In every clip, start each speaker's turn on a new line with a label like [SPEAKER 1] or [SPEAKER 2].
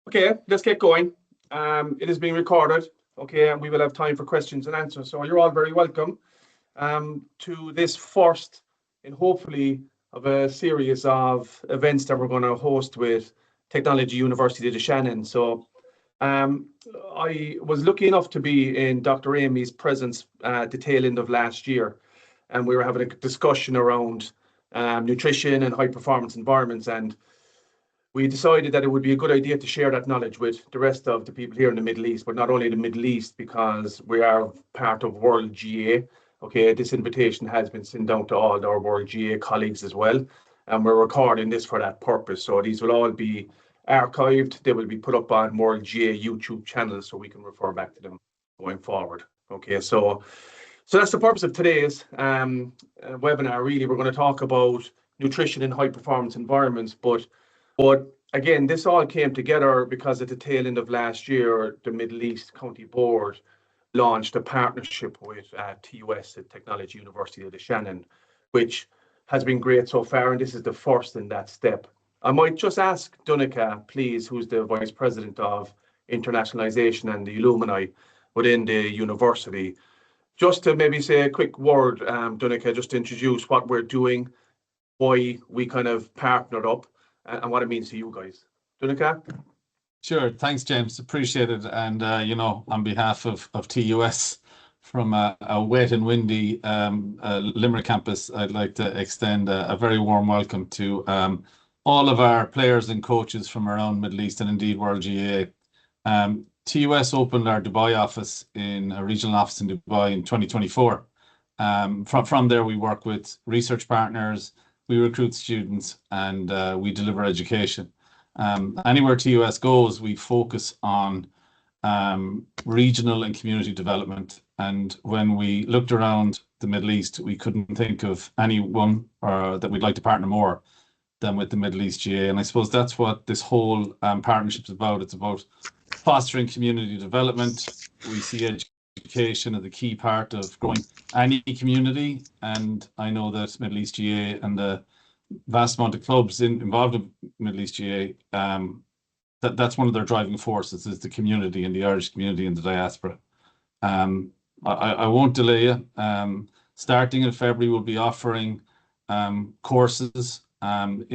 [SPEAKER 1] Okay, let's get going. It is being recorded, okay, and we will have time for questions and answers. So you're all very welcome to this first and hopefully of a series of events that we're going to host with Technology University of Shannon. So I was lucky enough to be in Dr. Amy's presence at the tail end of last year, and we were having a discussion around nutrition and high performance environments, and we decided that it would be a good idea to share that knowledge with the rest of the people here in the Middle East, but not only the Middle East, because we are part of World GAA. Okay, this invitation has been sent out to all our World GAA colleagues as well, and we're recording this for that purpose. So these will all be archived. They will be put up on World GAA YouTube channels, so we can refer back to them going forward. Okay, so that's the purpose of today's webinar. Really, we're going to talk about nutrition in high performance environments, but again, this all came together because at the tail end of last year, the Middle East County Board launched a partnership with TUS at Technology University of Shannon, which has been great so far, and this is the first in that step. I might just ask Dunica, please, who's the Vice President of Internationalization and the Alumni within the university, just to maybe say a quick word, Dunica, just to introduce what we're doing, why we kind of partnered up, and what it means to you guys. Dunica?
[SPEAKER 2] Sure. Thanks, James. Appreciate it. And, on behalf of TUS from a wet and windy Limerick campus, I'd like to extend a very warm welcome to all of our players and coaches from around Middle East and indeed World GAA. TUS opened our Dubai office in a regional office in Dubai in 2024. From there, we work with research partners, we recruit students, and we deliver education. Anywhere TUS goes, we focus on regional and community development. And when we looked around the Middle East, we couldn't think of anyone that we'd like to partner more than with the Middle East GAA. And I suppose that's what this whole partnership is about. It's about fostering community development. We see education as a key part of growing any community, and I know that Middle East GAA and the vast amount of clubs involved in Middle East GAA, that's one of their driving forces, is the community and the Irish community in the diaspora. I won't delay you. Starting in February, we'll be offering courses online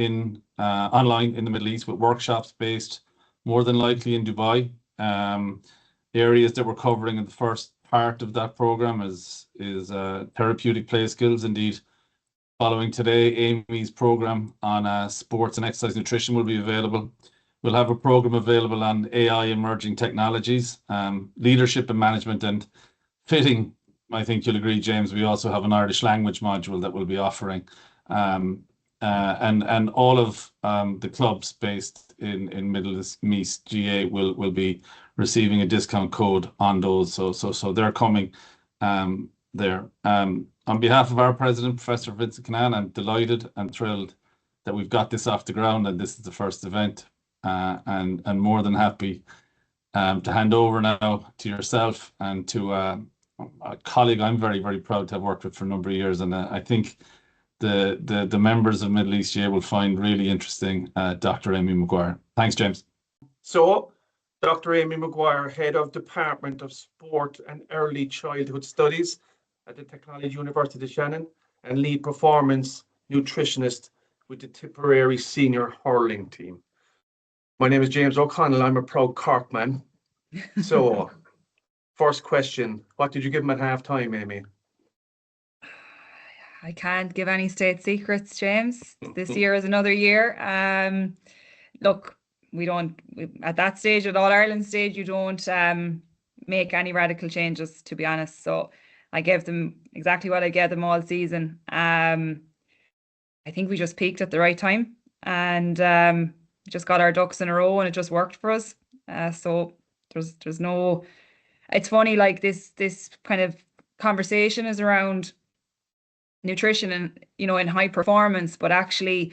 [SPEAKER 2] in the Middle East, with workshops based more than likely in Dubai. Areas that we're covering in the first part of that program is therapeutic play skills. Indeed, following today, Amy's program on sports and exercise nutrition will be available. We'll have a program available on AI, emerging technologies, leadership and management, and fitting, I think you'll agree, James, we also have an Irish language module that we'll be offering. And all of the clubs based in Middle East GAA will be receiving a discount code on those. So they're coming there. On behalf of our president, Professor Vincent Cannan, I'm delighted and thrilled that we've got this off the ground, and this is the first event, and more than happy to hand over now to yourself and to a colleague I'm very, very proud to have worked with for a number of years. And I think the members of Middle East GAA will find really interesting Dr. Amy McGuire. Thanks, James.
[SPEAKER 1] So, Dr. Amy McGuire, Head of Department of Sport and Early Childhood Studies at the Technology University of Shannon, and lead performance nutritionist with the Tipperary Senior Hurling team. My name is James O'Connell. I'm a proud Cork man. So, first question, what did you give him at half time, Amy?
[SPEAKER 3] I can't give any state secrets, James. This year is another year. Look, at that stage, at All Ireland stage, you don't make any radical changes, to be honest. So I gave them exactly what I gave them all season. I think we just peaked at the right time, and just got our ducks in a row, and it just worked for us. So there's no. It's funny, like this kind of conversation is around nutrition and in high performance, but actually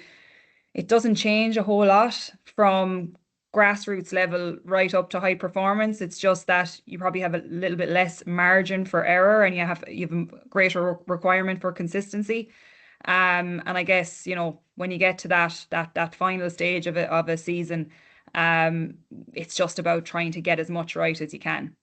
[SPEAKER 3] it doesn't change a whole lot from grassroots level right up to high performance. It's just that you probably have a little bit less margin for error, and you have a greater requirement for consistency. And I guess when you get to that final stage of a season, It's just about trying to get as much right as you can.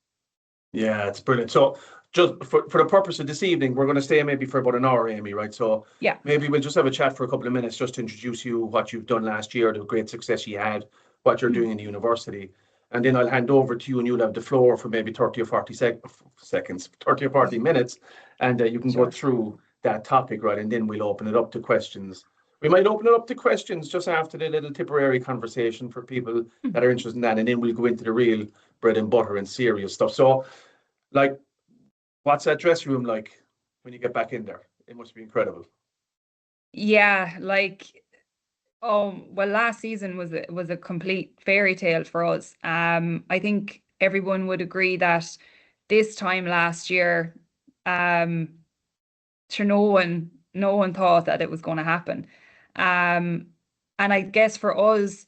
[SPEAKER 1] Yeah, it's brilliant. So just for the purpose of this evening, we're going to stay maybe for about an hour, Amy, right? So
[SPEAKER 3] Yeah.
[SPEAKER 1] maybe we'll just have a chat for a couple of minutes just to introduce you, what you've done last year, the great success you had, what you're doing in the university. And then I'll hand over to you and you'll have the floor for maybe 30 or 40 seconds, 30 or 40 minutes. And you can go through that topic, right? And then we'll open it up to questions. We might open it up to questions just after the little Tipperary conversation for people that are interested in that. And then we'll go into the real bread and butter and serious stuff. So, like, what's that dressing room like when you get back in there? It must be incredible.
[SPEAKER 3] Yeah, like, oh, well, last season was a complete fairy tale for us. I think everyone would agree that this time last year, sure, no one thought that it was going to happen. And I guess for us,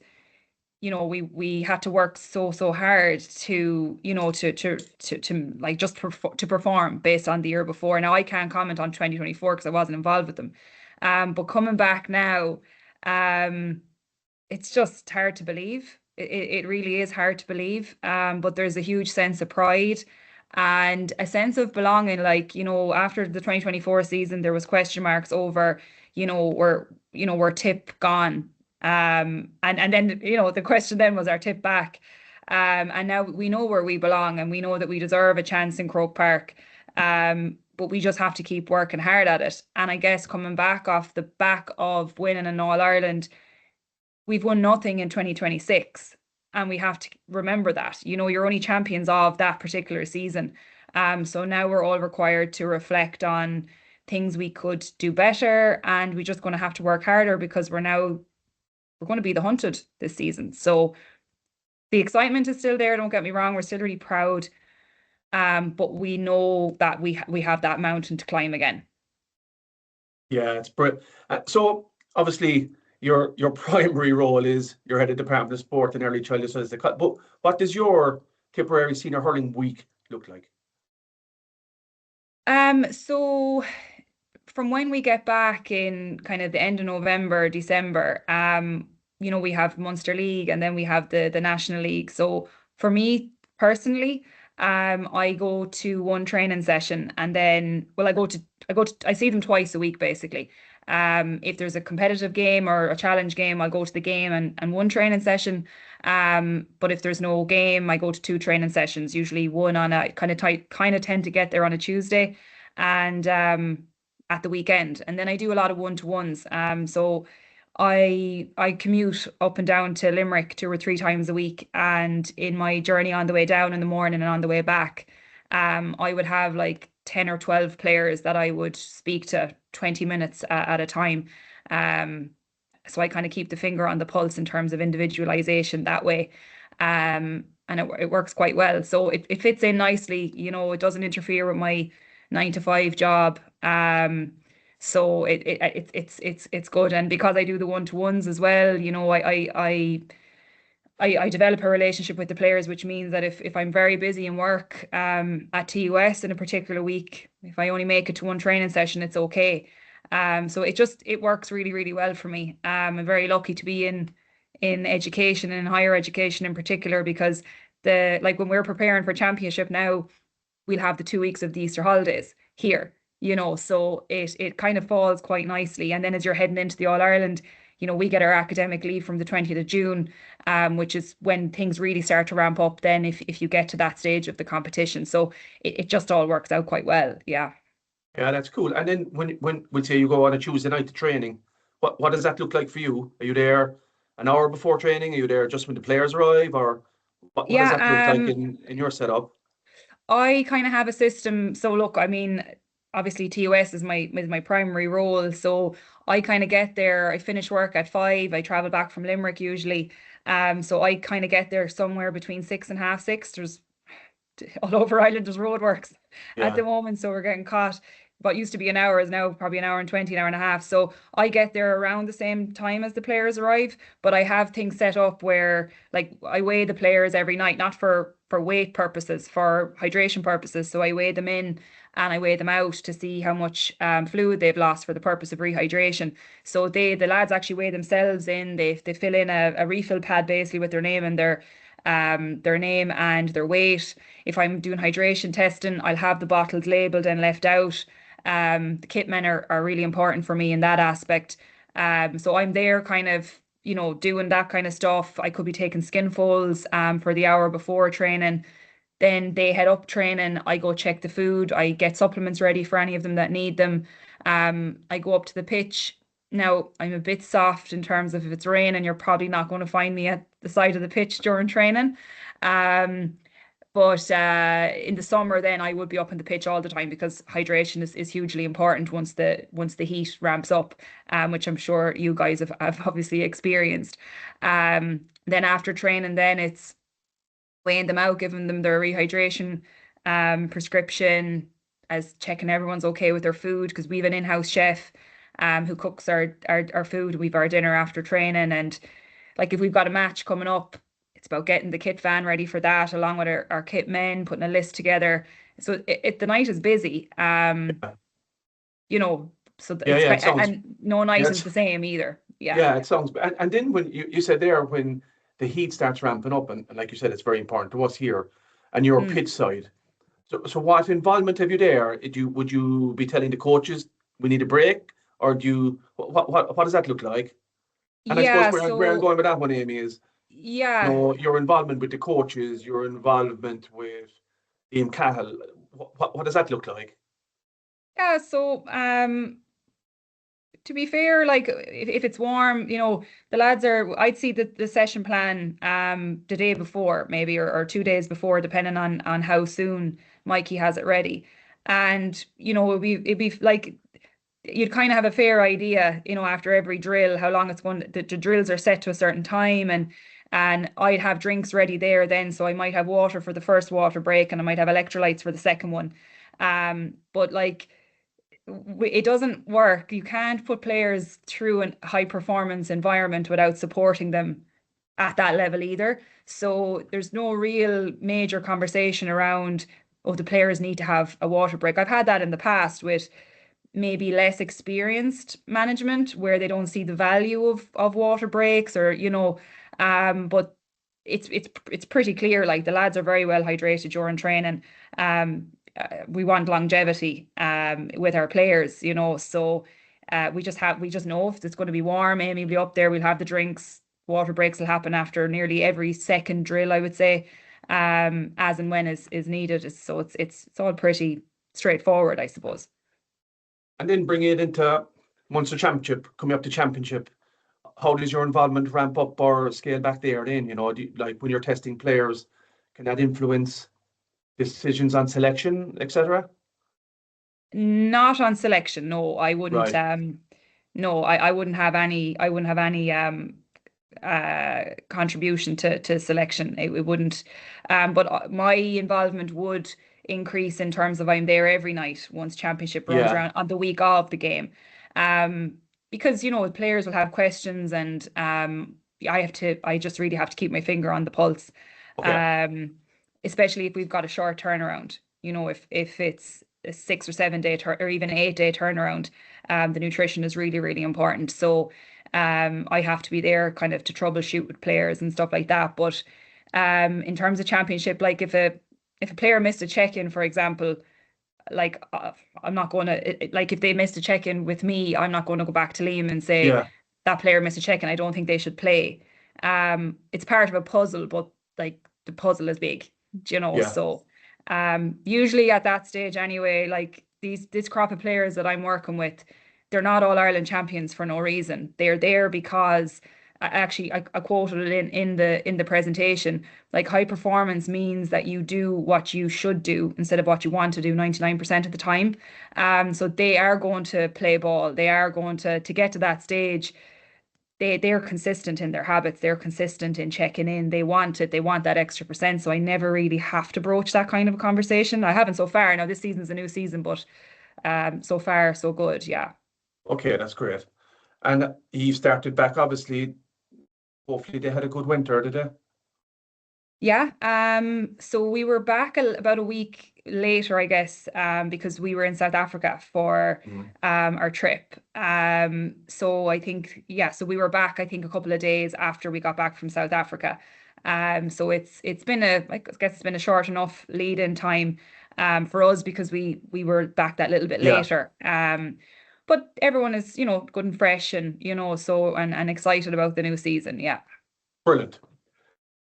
[SPEAKER 3] we had to work so hard to, to like just to perform based on the year before. Now I can't comment on 2024 because I wasn't involved with them. But coming back now, it's just hard to believe. It really is hard to believe. But there's a huge sense of pride and a sense of belonging. Like, after the 2024 season, there was question marks over, were Tip gone? And then, the question then was, our Tip back? And now we know where we belong and we know that we deserve a chance in Croke Park. But we just have to keep working hard at it. And I guess coming back off the back of winning an All-Ireland, we've won nothing in 2026. And we have to remember that. You're only champions of that particular season. So now we're all required to reflect on things we could do better. And we're just going to have to work harder because we're going to be the hunted this season. So the excitement is still there. Don't get me wrong. We're still really proud. But we know that we have that mountain to climb again.
[SPEAKER 1] Yeah, it's brilliant. So obviously your primary role is you're head of Department of Sport and Early Childhood Studies. But what does your Tipperary Senior Hurling week look like?
[SPEAKER 3] So from when we get back in kind of the end of November, December, we have Munster League and then we have the National League. So for me personally, I go to one training session and then, well, I see them twice a week basically. If there's a competitive game or a challenge game, I'll go to the game and one training session. But if there's no game, I go to two training sessions, usually one on a kind of tend to get there on a Tuesday and at the weekend. And then I do a lot of one-to-ones. So I commute up and down to Limerick 2 or 3 times a week. And in my journey on the way down in the morning and on the way back, I would have like 10 or 12 players that I would speak to 20 minutes at a time. So I kind of keep the finger on the pulse in terms of individualization that way. And it works quite well. So it fits in nicely, it doesn't interfere with my 9 to 5 job. So it's good. And because I do the one-to-ones as well, I develop a relationship with the players, which means that if I'm very busy in work at TUS in a particular week, if I only make it to one training session, it's okay. So it works really, really well for me. I'm very lucky to be in education and higher education in particular, because when we're preparing for championship now, we'll have the 2 weeks of the Easter holidays here, so it kind of falls quite nicely. And then as you're heading into the All-Ireland, we get our academic leave from the 20th of June, which is when things really start to ramp up then if you get to that stage of the competition. So it just all works out quite well. Yeah.
[SPEAKER 1] Yeah, that's cool. And then when we say you go on a Tuesday night to training, what does that look like for you? Are you there an hour before training? Are you there just when the players arrive? Or what does that look like in your setup?
[SPEAKER 3] I kind of have a system. So look, I mean, obviously TUS is my primary role. So I kind of get there, I finish work at 5, I travel back from Limerick usually. So I kind of get there somewhere between 6 and half 6. There's all over Ireland, there's roadworks at the moment, so we're getting caught what used to be an hour is now probably an hour and 20, an hour and a half. So I get there around the same time as the players arrive, but I have things set up where like I weigh the players every night, not for weight purposes, for hydration purposes. So I weigh them in and I weigh them out to see how much fluid they've lost for the purpose of rehydration. So the lads actually weigh themselves in. They fill in a refill pad basically with their name and their name and their weight. If I'm doing hydration testing, I'll have the bottles labeled and left out. The kit men are really important for me in that aspect. So I'm there kind of, doing that kind of stuff. I could be taking skin folds for the hour before training. Then they head up training. I go check the food. I get supplements ready for any of them that need them. I go up to the pitch. Now, I'm a bit soft in terms of if it's raining, you're probably not going to find me at the side of the pitch during training. But in the summer, then I would be up on the pitch all the time because hydration is hugely important once the heat ramps up, which I'm sure you guys have obviously experienced. Then after training, then it's weighing them out, giving them their rehydration prescription, as checking everyone's okay with their food because we have an in-house chef who cooks our food. We've our dinner after training, and like if we've got a match coming up, it's about getting the kit van ready for that, along with our kit men, putting a list together. So the night is busy. So it's
[SPEAKER 1] Yeah, it sounds,
[SPEAKER 3] and no night
[SPEAKER 1] yeah,
[SPEAKER 3] is the same either. Yeah.
[SPEAKER 1] yeah, it sounds, and then when you said there, when the heat starts ramping up, and like you said, it's very important to us here, and you're
[SPEAKER 3] Mm.
[SPEAKER 1] pitch side. So what involvement have you there? Would you be telling the coaches we need a break, or what does that look like? And I suppose
[SPEAKER 3] Yeah.
[SPEAKER 1] where I'm
[SPEAKER 3] So
[SPEAKER 1] going with that one, Amy, is
[SPEAKER 3] yeah.
[SPEAKER 1] your involvement with the coaches, your involvement with Ian Cahill. What does that look like?
[SPEAKER 3] Yeah. So to be fair, like if it's warm, the lads I'd see the session plan the day before maybe or 2 days before, depending on how soon Mikey has it ready. And it'd be like you'd kind of have a fair idea, after every drill, how long it's going. The drills are set to a certain time, and I'd have drinks ready there then. So I might have water for the first water break, and I might have electrolytes for the second one. But like it doesn't work. You can't put players through a high performance environment without supporting them at that level either. So there's no real major conversation around, oh, the players need to have a water break. I've had that in the past with maybe less experienced management where they don't see the value of water breaks or but it's pretty clear like the lads are very well hydrated during training. We want longevity with our players, so we just know if it's going to be warm, Amy will be up there, we'll have the drinks. Water breaks will happen after nearly every second drill, I would say, as and when is needed. So it's all pretty straightforward, I suppose.
[SPEAKER 1] And then bring it into Munster Championship, coming up to Championship. How does your involvement ramp up or scale back there then? Like when you're testing players, can that influence decisions on selection, etc.?
[SPEAKER 3] Not on selection, no. I wouldn't.
[SPEAKER 1] Right.
[SPEAKER 3] No, I wouldn't have any. I wouldn't have any contribution to selection. It wouldn't. But my involvement would increase in terms of I'm there every night once championship rolls
[SPEAKER 1] Yeah.
[SPEAKER 3] around on the week of the game. Um, because players will have questions and I just really have to keep my finger on the pulse.
[SPEAKER 1] Okay.
[SPEAKER 3] Um, Especially if we've got a short turnaround. If it's a 6 or 7 day or even 8 day turnaround, the nutrition is really, really important. So I have to be there kind of to troubleshoot with players and stuff like that. But in terms of championship, like if a player missed a check-in, for example, like I'm not going to like if they missed a check-in with me, I'm not going to go back to Liam and say
[SPEAKER 1] Yeah.
[SPEAKER 3] that player missed a check-in. I don't think they should play. It's part of a puzzle, but like the puzzle is big,
[SPEAKER 1] Yeah.
[SPEAKER 3] so usually at that stage anyway, like this crop of players that I'm working with, they're not all Ireland champions for no reason. They're there because I quoted it in the presentation. Like high performance means that you do what you should do instead of what you want to do 99% of the time. So they are going to play ball. They are going to get to that stage. They're consistent in their habits. They're consistent in checking in. They want it. They want that extra percent. So I never really have to broach that kind of a conversation. I haven't so far. Now this season's a new season, but So far, so good. Yeah.
[SPEAKER 1] Okay, that's great. And you started back, obviously. Hopefully, they had a good winter, did they?
[SPEAKER 3] Yeah, so we were back about a week later, I guess, because we were in South Africa for our trip. So I think, yeah, so we were back, I think, a couple of days after we got back from South Africa. So it's been I guess it's been a short enough lead-in time for us because we were back that little bit
[SPEAKER 1] Yeah.
[SPEAKER 3] later. But everyone is, good and fresh and, so and excited about the new season. Yeah.
[SPEAKER 1] Brilliant.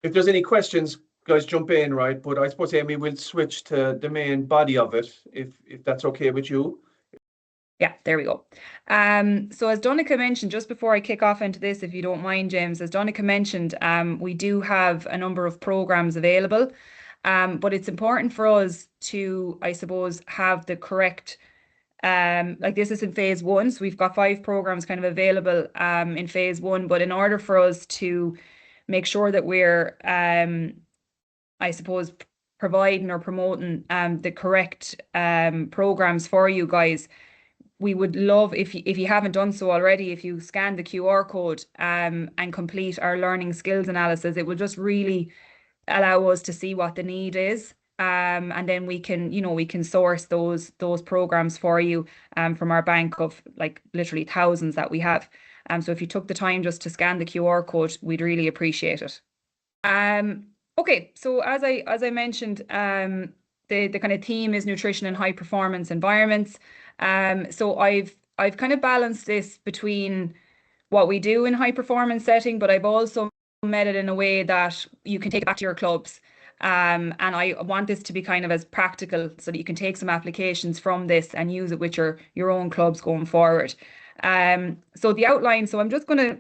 [SPEAKER 1] If there's any questions, guys, jump in, right? But I suppose, Amy, we'll switch to the main body of it, if that's okay with you.
[SPEAKER 3] Yeah, there we go. So as Donncha mentioned, just before I kick off into this, if you don't mind, James, as Donncha mentioned, we do have a number of programs available, but it's important for us to, I suppose, have the correct, like this is in phase one, so we've got 5 programs kind of available in phase one, but in order for us to make sure that we're, I suppose, providing or promoting the correct programs for you guys, we would love if you haven't done so already, if you scan the QR code and complete our learning skills analysis, it will just really allow us to see what the need is. And then we can source those programs for you from our bank of like literally thousands that we have. So if you took the time just to scan the QR code, we'd really appreciate it. Okay, so as I mentioned, the kind of theme is nutrition in high performance environments. So I've kind of balanced this between what we do in high performance setting, but I've also made it in a way that you can take it back to your clubs. And I want this to be kind of as practical so that you can take some applications from this and use it with your own clubs going forward. So the outline, so I'm just going to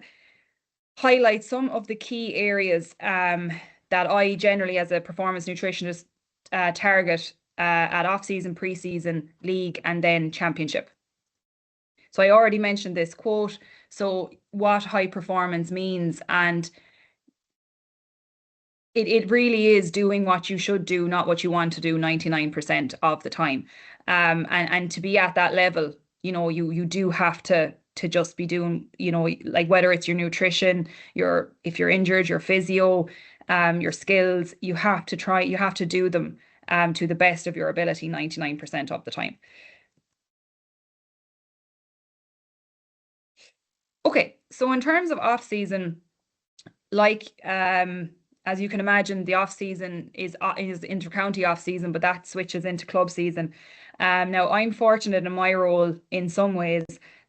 [SPEAKER 3] highlight some of the key areas that I generally, as a performance nutritionist, target at off-season, pre-season, league, and then championship. So I already mentioned this quote. So what high performance means, and it really is doing what you should do, not what you want to do 99% of the time. And to be at that level, you do have to just be doing, like whether it's your nutrition, if you're injured, your physio, your skills, you have to do them to the best of your ability 99% of the time. Okay, so in terms of off season, like as you can imagine, the off season is inter-county off season, but that switches into club season. Now I'm fortunate in my role in some ways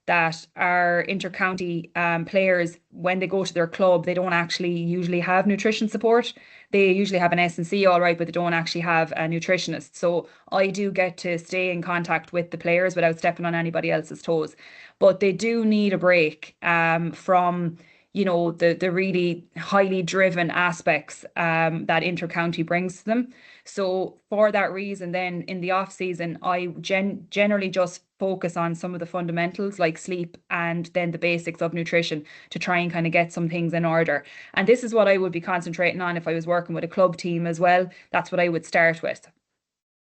[SPEAKER 3] that our inter-county players, when they go to their club, they don't actually usually have nutrition support. They usually have an S&C, all right, but they don't actually have a nutritionist. So I do get to stay in contact with the players without stepping on anybody else's toes. But they do need a break from the really highly driven aspects that inter-county brings to them. So for that reason, then in the off season, I generally just focus on some of the fundamentals like sleep and then the basics of nutrition to try and kind of get some things in order. And this is what I would be concentrating on if I was working with a club team as well. That's what I would start with.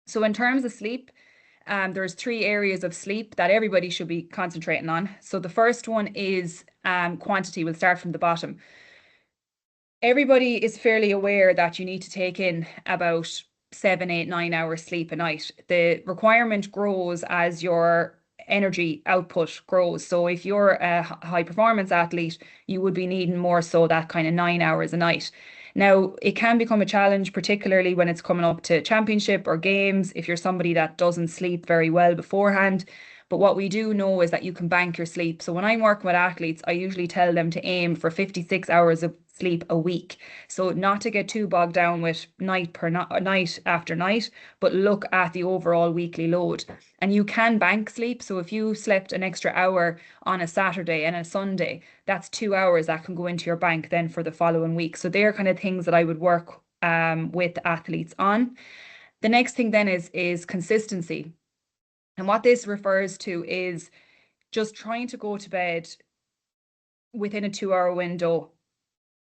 [SPEAKER 3] So in terms of sleep, there's 3 areas of sleep that everybody should be concentrating on. So the first one is quantity. We'll start from the bottom. Everybody is fairly aware that you need to take in about 7, 8, 9 hours sleep a night. The requirement grows as your energy output grows. So if you're a high performance athlete, you would be needing more so that kind of 9 hours a night. Now, it can become a challenge, particularly when it's coming up to championship or games, if you're somebody that doesn't sleep very well beforehand. But what we do know is that you can bank your sleep. So when I'm working with athletes, I usually tell them to aim for 56 hours of sleep a week. So not to get too bogged down with night after night, but look at the overall weekly load. And you can bank sleep. So if you slept an extra hour on a Saturday and a Sunday, that's 2 hours that can go into your bank then for the following week. So they're kind of things that I would work with athletes on. The next thing then is consistency. And what this refers to is just trying to go to bed within a 2-hour window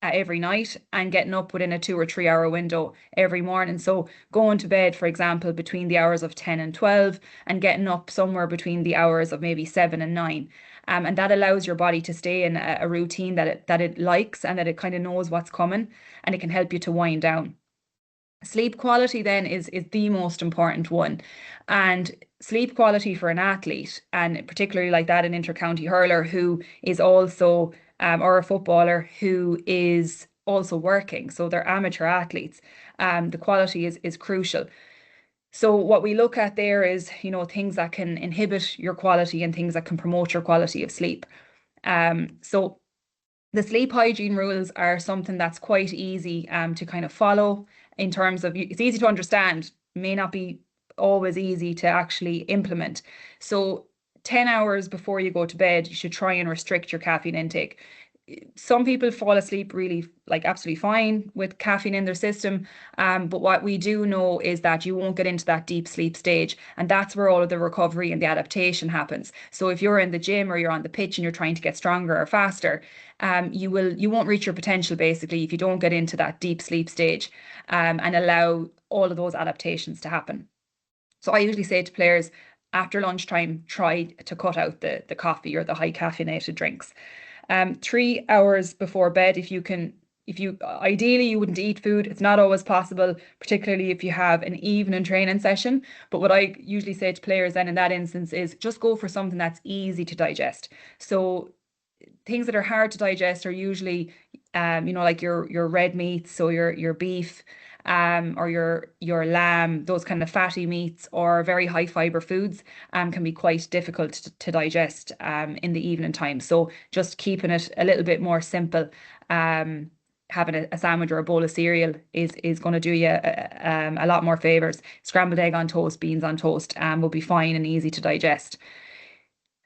[SPEAKER 3] every night, and getting up within a 2 or 3 hour window every morning. So going to bed, for example, between the hours of 10 and 12, and getting up somewhere between the hours of maybe 7 and 9. And that allows your body to stay in a routine that it likes, and that it kind of knows what's coming, and it can help you to wind down. Sleep quality then is the most important one. And sleep quality for an athlete, and particularly like that, an inter-county hurler who is also, or a footballer who is also working, so they're amateur athletes, the quality is crucial. So what we look at there is, things that can inhibit your quality and things that can promote your quality of sleep. So the sleep hygiene rules are something that's quite easy to kind of follow, in terms of, it's easy to understand, may not be always easy to actually implement. So 10 hours before you go to bed, you should try and restrict your caffeine intake. Some people fall asleep really absolutely fine with caffeine in their system. But what we do know is that you won't get into that deep sleep stage. And that's where all of the recovery and the adaptation happens. So if you're in the gym or you're on the pitch and you're trying to get stronger or faster, you won't reach your potential basically if you don't get into that deep sleep stage, and allow all of those adaptations to happen. So I usually say to players, after lunchtime, try to cut out the coffee or the high caffeinated drinks. 3 hours before bed, if you ideally you wouldn't eat food. It's not always possible, particularly if you have an evening training session. But what I usually say to players then in that instance is just go for something that's easy to digest. So things that are hard to digest are usually, like your red meats, so your beef, or your lamb, those kind of fatty meats, or very high fiber foods, can be quite difficult to digest in the evening time. So just keeping it a little bit more simple, having a sandwich or a bowl of cereal is going to do you a lot more favors. Scrambled egg on toast, beans on toast, will be fine and easy to digest.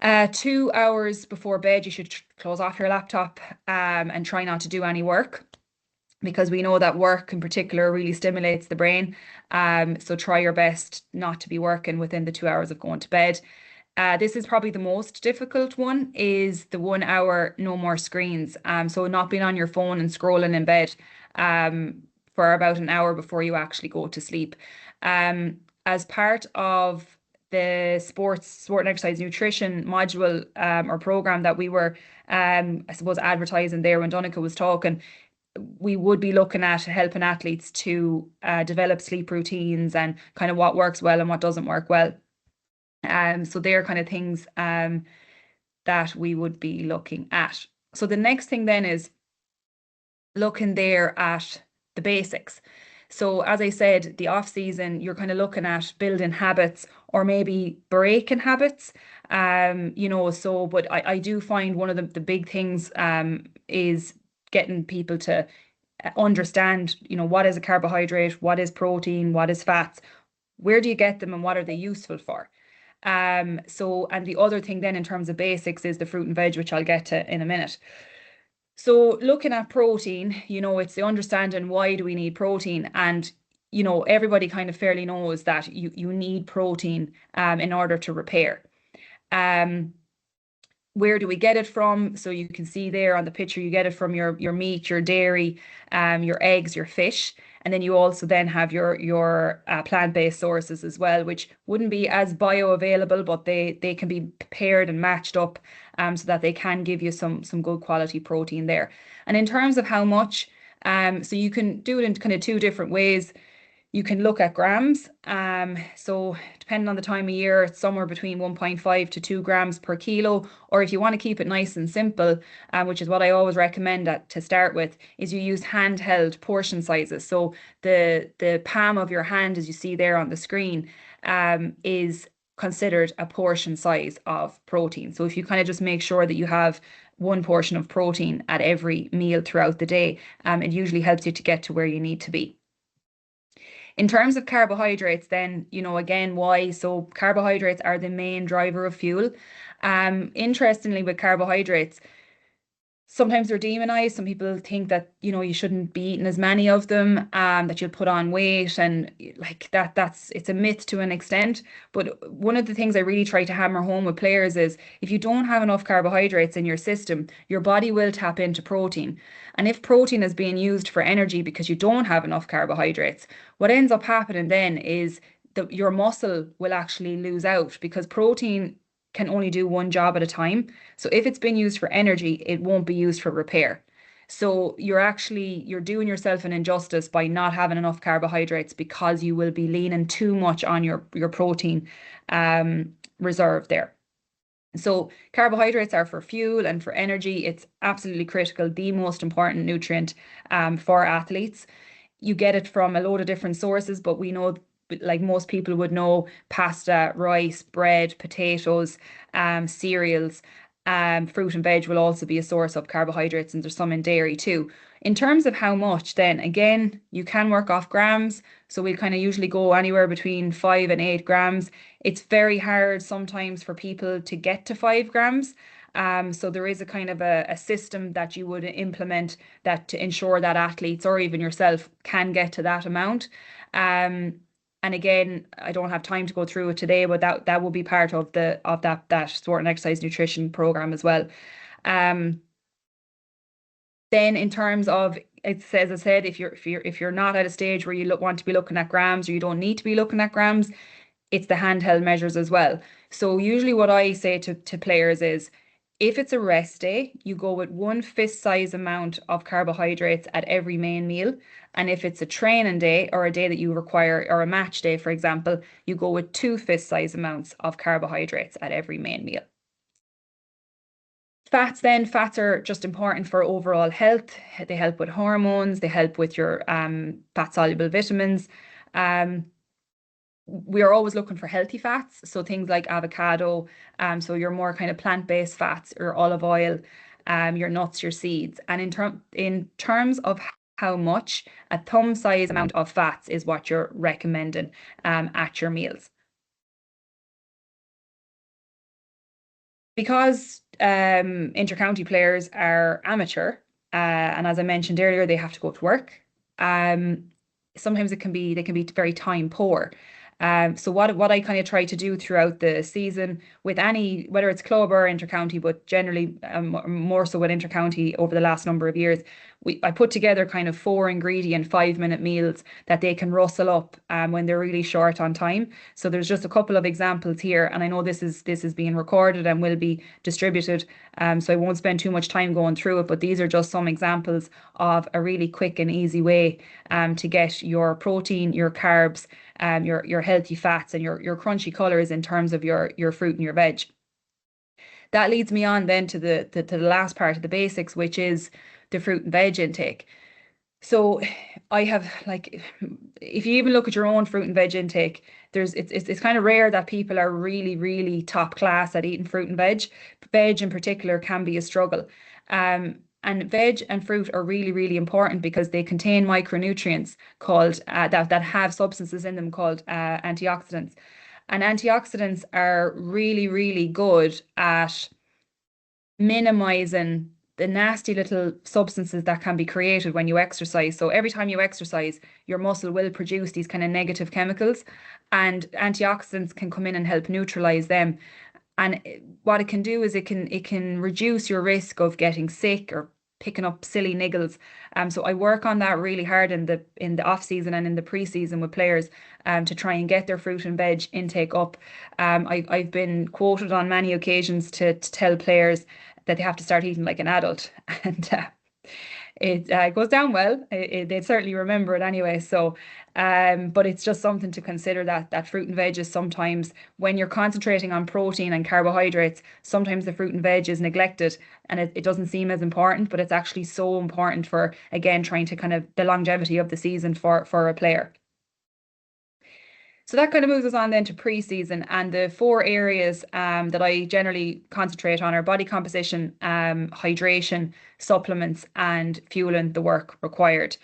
[SPEAKER 3] 2 hours before bed, you should close off your laptop, and try not to do any work, because we know that work in particular really stimulates the brain. So try your best not to be working within the 2 hours of going to bed. This is probably the most difficult one, is the 1 hour no more screens. So not being on your phone and scrolling in bed for about an hour before you actually go to sleep. As part of the sport and exercise nutrition module or program that we were, I suppose, advertising there when Donncha was talking, we would be looking at helping athletes to develop sleep routines and kind of what works well and what doesn't work well. So they're kind of things that we would be looking at. So the next thing then is looking there at the basics. So as I said, the off season, you're kind of looking at building habits or maybe breaking habits. But I do find one of the big things is getting people to understand, what is a carbohydrate, what is protein, what is fats, where do you get them, and what are they useful for? And the other thing then in terms of basics is the fruit and veg, which I'll get to in a minute. So looking at protein, it's the understanding, why do we need protein? And, everybody kind of fairly knows that you need protein in order to repair. Where do we get it from? So you can see there on the picture, you get it from your meat, your dairy, your eggs, your fish. And then you also then have your plant-based sources as well, which wouldn't be as bioavailable, but they can be paired and matched up so that they can give you some good quality protein there. And in terms of how much, so you can do it in kind of two different ways. You can look at grams. So depending on the time of year, it's somewhere between 1.5 to 2 grams per kilo. Or if you want to keep it nice and simple, which is what I always recommend to start with, is you use handheld portion sizes. So the palm of your hand, as you see there on the screen, is considered a portion size of protein. So if you kind of just make sure that you have one portion of protein at every meal throughout the day, it usually helps you to get to where you need to be. In terms of carbohydrates then, again, why? So carbohydrates are the main driver of fuel. Interestingly, with carbohydrates, Sometimes they're demonized. Some people think that, you know, you shouldn't be eating as many of them, that you'll put on weight, and like it's a myth to an extent. But one of the things I really try to hammer home with players is if you don't have enough carbohydrates in your system, your body will tap into protein. And if protein is being used for energy because you don't have enough carbohydrates, what ends up happening then is that your muscle will actually lose out, because protein can only do one job at a time. So if it's been used for energy, it won't be used for repair. So you're doing yourself an injustice by not having enough carbohydrates, because you will be leaning too much on your protein reserve there. So carbohydrates are for fuel and for energy. It's absolutely critical, the most important nutrient for athletes. You get it from a load of different sources, but we know, like most people would know, pasta, rice, bread, potatoes, cereals, fruit and veg will also be a source of carbohydrates, and there's some in dairy too. In terms of how much, then again, you can work off grams. So we kind of usually go anywhere between 5 and 8 grams. It's very hard sometimes for people to get to 5 grams. So there is a kind of a system that you would implement that to ensure that athletes or even yourself can get to that amount. And again, I don't have time to go through it today, but that will be part of that sport and exercise nutrition program as well. Then in terms of, it says, as I said, if you're not at a stage where you want to be looking at grams, or you don't need to be looking at grams, it's the handheld measures as well. So usually what I say to players is, if it's a rest day, you go with 1 fist size amount of carbohydrates at every main meal. And if it's a training day or a day that you require, or a match day, for example, you go with 2 fist size amounts of carbohydrates at every main meal. Fats are just important for overall health. They help with hormones, they help with your fat-soluble vitamins. We are always looking for healthy fats, so things like avocado, so your more kind of plant-based fats, or olive oil, your nuts, your seeds. And in terms of how much, a thumb-size amount of fats is what you're recommending at your meals. Because inter-county players are amateur, and as I mentioned earlier, they have to go to work. Sometimes they can be very time poor. So what I kind of try to do throughout the season with whether it's club or inter-county, but generally more so with inter-county over the last number of years, I put together kind of 4 ingredient 5-minute meals that they can rustle up when they're really short on time. So there's just a couple of examples here, and I know this is being recorded and will be distributed, so I won't spend too much time going through it, but these are just some examples of a really quick and easy way to get your protein, your carbs, your healthy fats, and your crunchy colors in terms of your fruit and your veg. That leads me on then to the last part of the basics, which is the fruit and veg intake. So I have, like, if you even look at your own fruit and veg intake, it's kind of rare that people are really, really top class at eating fruit and veg. Veg in particular can be a struggle. And veg and fruit are really, really important because they contain micronutrients called that have substances in them called antioxidants. And antioxidants are really, really good at minimizing the nasty little substances that can be created when you exercise. So every time you exercise, your muscle will produce these kind of negative chemicals, and antioxidants can come in and help neutralize them. And what it can do is it can reduce your risk of getting sick or picking up silly niggles. So I work on that really hard in the off season and in the pre-season with players to try and get their fruit and veg intake up. I've been quoted on many occasions to tell players that they have to start eating like an adult, and it goes down well. They'd certainly remember it anyway. So, but it's just something to consider, that fruit and veg is sometimes, when you're concentrating on protein and carbohydrates, sometimes the fruit and veg is neglected, and it doesn't seem as important, but it's actually so important for, again, trying to kind of the longevity of the season for a player. So that kind of moves us on then to pre-season, and the 4 areas that I generally concentrate on are body composition, hydration, supplements, and fueling the work required.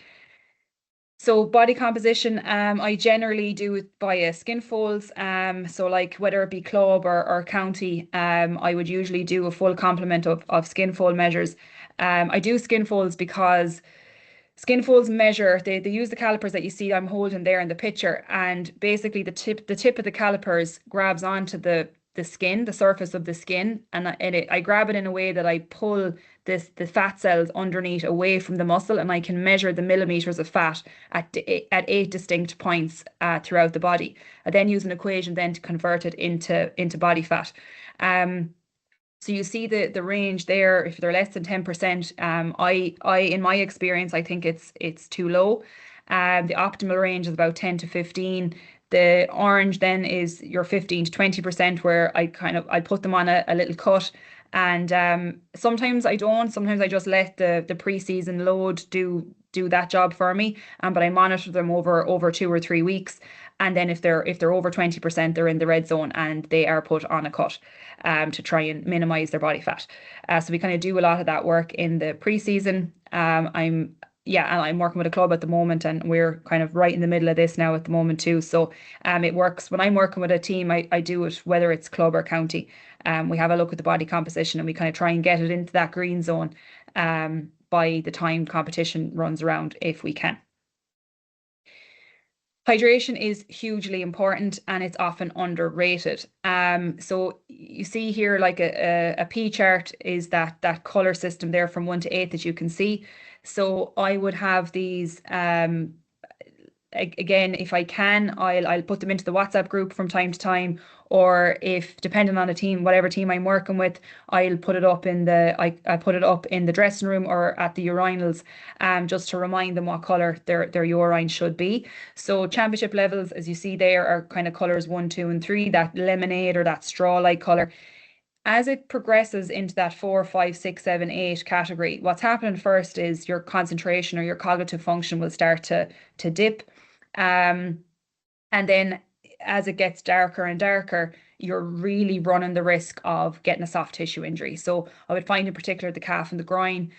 [SPEAKER 3] So body composition, I generally do it via skin folds. So like whether it be club or county, I would usually do a full complement of skin fold measures. I do skin folds because skin folds measure, they use the calipers that you see I'm holding there in the picture, and basically the tip of the calipers grabs onto the skin, the surface of the skin, and I grab it in a way that I pull the fat cells underneath away from the muscle, and I can measure the millimeters of fat at 8 distinct points throughout the body. I then use an equation then to convert it into body fat. So you see the range there. If they're less than 10%, I in my experience, I think it's too low. The optimal range is about 10 to 15. The orange then is your 15 to 20%, where I put them on a little cut. And sometimes I don't. Sometimes I just let the pre-season load do that job for me. But I monitor them over 2 or 3 weeks. And then if they're over 20%, they're in the red zone and they are put on a cut to try and minimize their body fat. So we kind of do a lot of that work in the pre-season. I'm working with a club at the moment, and we're kind of right in the middle of this now at the moment too. So it works when I'm working with a team. I do it whether it's club or county. We have a look at the body composition and we kind of try and get it into that green zone by the time competition runs around, if we can. Hydration is hugely important and it's often underrated. So you see here like a P chart is that color system there from 1 to 8 that you can see. So I would have these again, if I can, I'll put them into the WhatsApp group from time to time, or if depending on the team, whatever team I'm working with, I'll put it up in the dressing room or at the urinals, just to remind them what colour their urine should be. So championship levels, as you see there, are kind of colours 1, 2, and 3, that lemonade or that straw-like colour. As it progresses into that 4, 5, 6, 7, 8 category, what's happening first is your concentration or your cognitive function will start to dip. And then as it gets darker and darker, you're really running the risk of getting a soft tissue injury. So I would find in particular the calf and the groin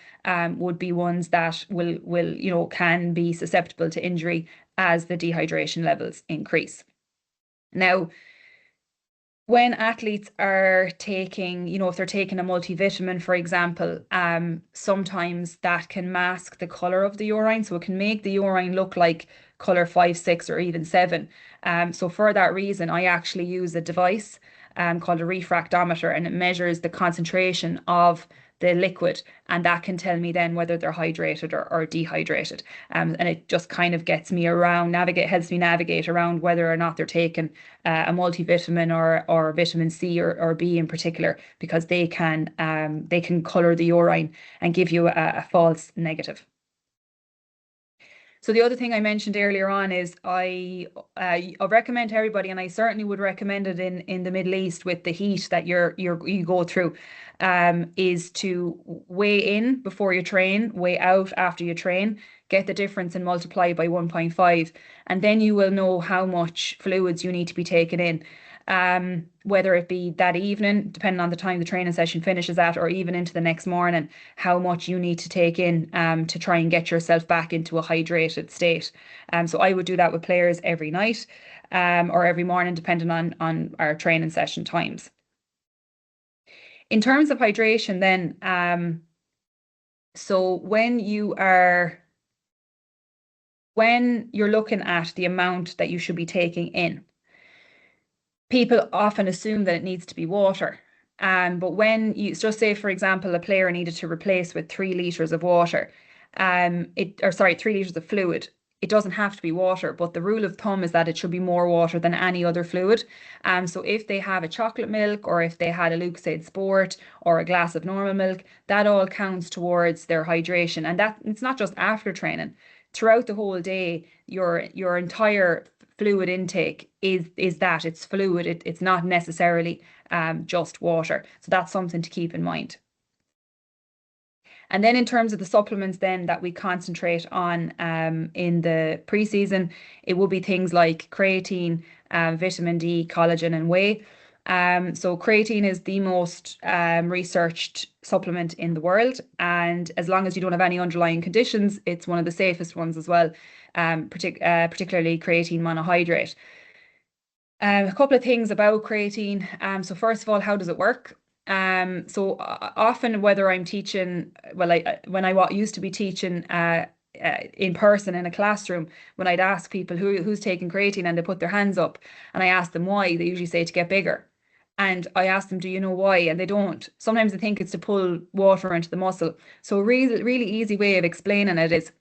[SPEAKER 3] would be ones that will can be susceptible to injury as the dehydration levels increase. Now, when athletes are taking, if they're taking a multivitamin, for example, sometimes that can mask the color of the urine. So it can make the urine look like color 5, 6, or even 7. So for that reason, I actually use a device called a refractometer, and it measures the concentration of the liquid, and that can tell me then whether they're hydrated or dehydrated. And it just kind of gets me around, helps me navigate around whether or not they're taking a multivitamin or vitamin C or B in particular, because they can color the urine and give you a false negative. So the other thing I mentioned earlier on is I recommend to everybody, and I certainly would recommend it in the Middle East with the heat that you go through, is to weigh in before you train, weigh out after you train, get the difference and multiply by 1.5, and then you will know how much fluids you need to be taking in. Whether it be that evening, depending on the time the training session finishes at, or even into the next morning, how much you need to take in to try and get yourself back into a hydrated state. So I would do that with players every night or every morning, depending on our training session times. In terms of hydration then, so when you're looking at the amount that you should be taking in, people often assume that it needs to be water. But when you just say, for example, a player needed to replace with 3 litres of water, 3 litres of fluid, it doesn't have to be water, but the rule of thumb is that it should be more water than any other fluid. So if they have a chocolate milk, or if they had a Lucozade Sport or a glass of normal milk, that all counts towards their hydration. And that it's not just after training. Throughout the whole day, your entire fluid intake is that it's fluid. It's not necessarily just water. So that's something to keep in mind. And then in terms of the supplements then that we concentrate on in the pre-season, it will be things like creatine, vitamin D, collagen, and whey. So creatine is the most researched supplement in the world, and as long as you don't have any underlying conditions, it's one of the safest ones as well, particularly creatine monohydrate. A couple of things about creatine. So first of all, how does it work? So often, whether I'm teaching, well, when I used to be teaching in person in a classroom, when I'd ask people who's taking creatine and they put their hands up, and I ask them why, they usually say to get bigger. And I ask them, do you know why? And they don't. Sometimes they think it's to pull water into the muscle. So a really easy way of explaining it is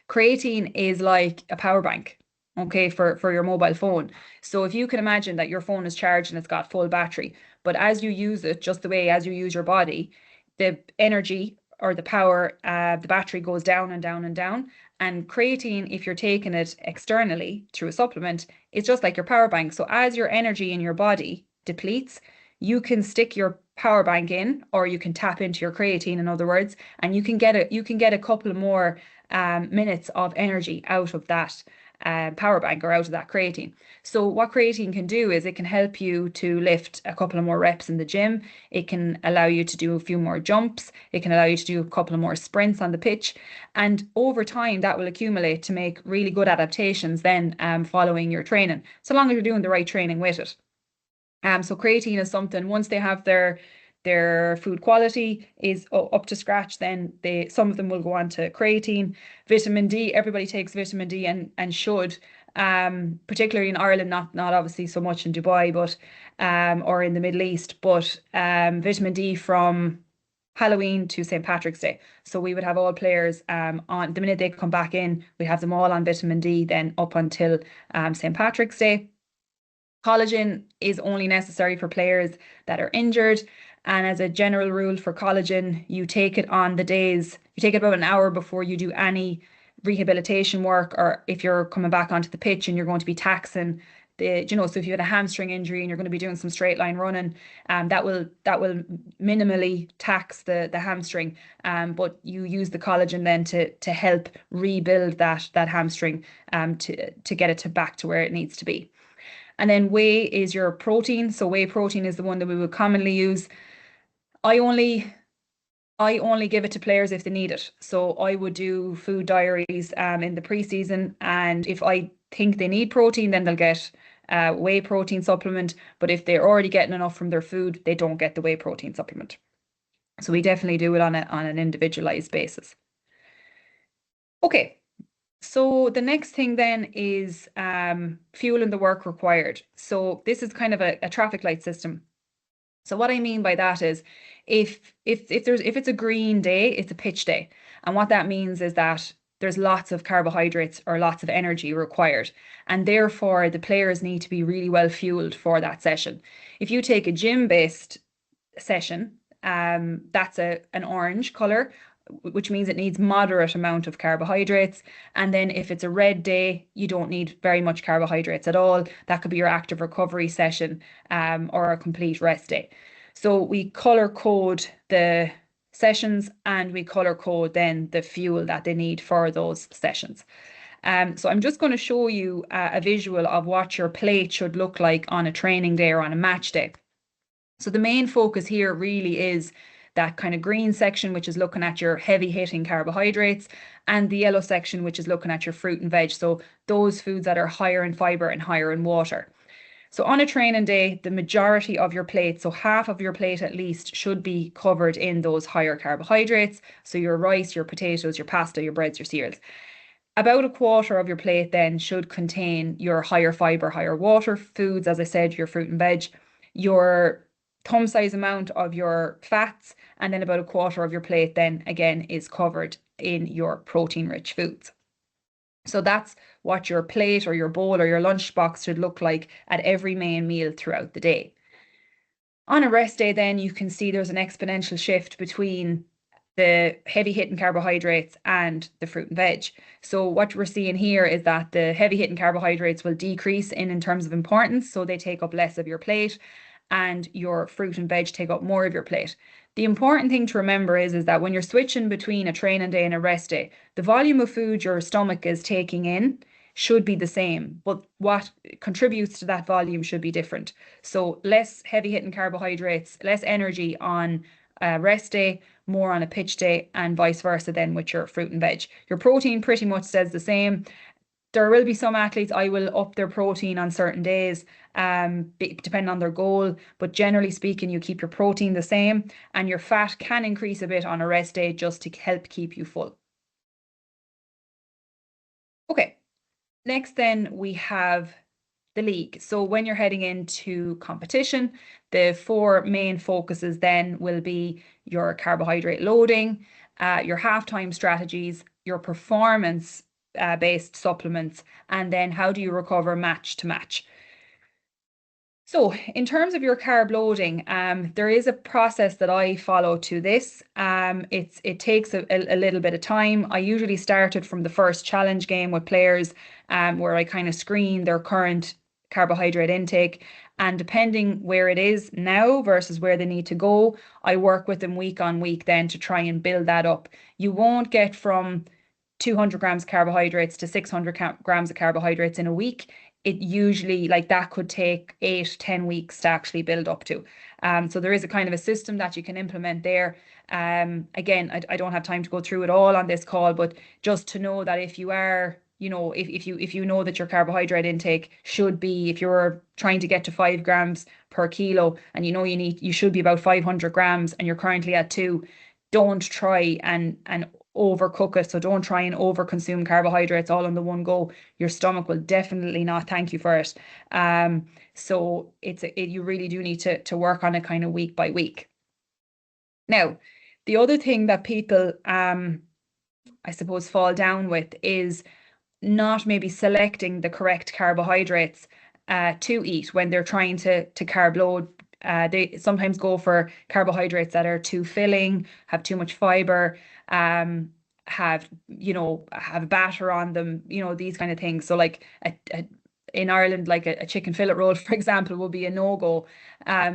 [SPEAKER 3] creatine is like a power bank, okay, for your mobile phone. So if you can imagine that your phone is charged and it's got full battery, but as you use it, just the way as you use your body, the energy or the power, the battery goes down and down and down. And creatine, if you're taking it externally through a supplement, it's just like your power bank. So as your energy in your body depletes, you can stick your power bank in, or you can tap into your creatine, in other words, and you can get a couple more minutes of energy out of that power bank or out of that creatine. So what creatine can do is it can help you to lift a couple of more reps in the gym. It can allow you to do a few more jumps. It can allow you to do a couple of more sprints on the pitch. And over time, that will accumulate to make really good adaptations then following your training, so long as you're doing the right training with it. So creatine is something, once they have their food quality is up to scratch, then some of them will go on to creatine. Vitamin D, everybody takes vitamin D and should, particularly in Ireland, not obviously so much in Dubai, but or in the Middle East, but vitamin D from Halloween to St. Patrick's Day. So we would have all players on, the minute they come back in, we have them all on vitamin D then up until St. Patrick's Day. Collagen is only necessary for players that are injured. And as a general rule for collagen, you take it on the days, you take it about an hour before you do any rehabilitation work, or if you're coming back onto the pitch and you're going to be taxing so if you had a hamstring injury and you're going to be doing some straight line running, that will minimally tax the hamstring. But you use the collagen then to help rebuild that hamstring to get it back to where it needs to be. And then whey is your protein. So whey protein is the one that we would commonly use. I only give it to players if they need it. So I would do food diaries in the preseason, and if I think they need protein, then they'll get whey protein supplement. But if they're already getting enough from their food, they don't get the whey protein supplement. So we definitely do it on an individualized basis. Okay. So the next thing then is fuel and the work required. So this is kind of a traffic light system. So what I mean by that is if it's a green day, it's a pitch day. And what that means is that there's lots of carbohydrates or lots of energy required. And therefore the players need to be really well fueled for that session. If you take a gym-based session, that's an orange color, which means it needs moderate amount of carbohydrates. And then if it's a red day, you don't need very much carbohydrates at all. That could be your active recovery session or a complete rest day. So we color code the sessions and we color code then the fuel that they need for those sessions. So I'm just going to show you a visual of what your plate should look like on a training day or on a match day. So the main focus here really is that kind of green section, which is looking at your heavy hitting carbohydrates, and the yellow section, which is looking at your fruit and veg. So those foods that are higher in fiber and higher in water. So on a training day, the majority of your plate, so half of your plate at least, should be covered in those higher carbohydrates. So your rice, your potatoes, your pasta, your breads, your cereals. About a quarter of your plate then should contain your higher fiber, higher water foods, as I said, your fruit and veg, your thumb size amount of your fats, and then about a quarter of your plate then again is covered in your protein rich foods. So that's what your plate or your bowl or your lunchbox should look like at every main meal throughout the day. On a rest day then you can see there's an exponential shift between the heavy hitting carbohydrates and the fruit and veg. So what we're seeing here is that the heavy hitting carbohydrates will decrease in terms of importance, so they take up less of your plate, and your fruit and veg take up more of your plate. The important thing to remember is that when you're switching between a training day and a rest day, the volume of food your stomach is taking in should be the same, but what contributes to that volume should be different. So less heavy hitting carbohydrates, less energy on a rest day, more on a pitch day, and vice versa then with your fruit and veg. Your protein pretty much stays the same. there will be some athletes, I will up their protein on certain days, depending on their goal. But generally speaking, you keep your protein the same, and your fat can increase a bit on a rest day just to help keep you full. Okay, next then we have the league. So when you're heading into competition, the 4 main focuses then will be your carbohydrate loading, your halftime strategies, your performance based supplements, and then how do you recover match to match. So in terms of your carb loading, there is a process that I follow to this. It takes a little bit of time. I usually started from the first challenge game with players, where I kind of screen their current carbohydrate intake, and depending where it is now versus where they need to go, I work with them week on week then to try and build that up. You won't get from 200 grams of carbohydrates to 600 grams of carbohydrates in a week. It usually, like, that could take 8-10 weeks to actually build up to. So there is a kind of a system that you can implement there. Again, I don't have time to go through it all on this call, but just to know that if you are, if you know that your carbohydrate intake should be, if you're trying to get to 5 grams per kilo, and you should be about 500 grams and you're currently at 2, don't try and overcook it. So don't try and overconsume carbohydrates all in the one go. Your stomach will definitely not thank you for it. So you really do need to work on it kind of week by week. Now, the other thing that people, I suppose, fall down with is not maybe selecting the correct carbohydrates to eat when they're trying to carb load. They sometimes go for carbohydrates that are too filling, have too much fiber, have batter on them, these kind of things. So like in Ireland, like a chicken fillet roll, for example, will be a no-go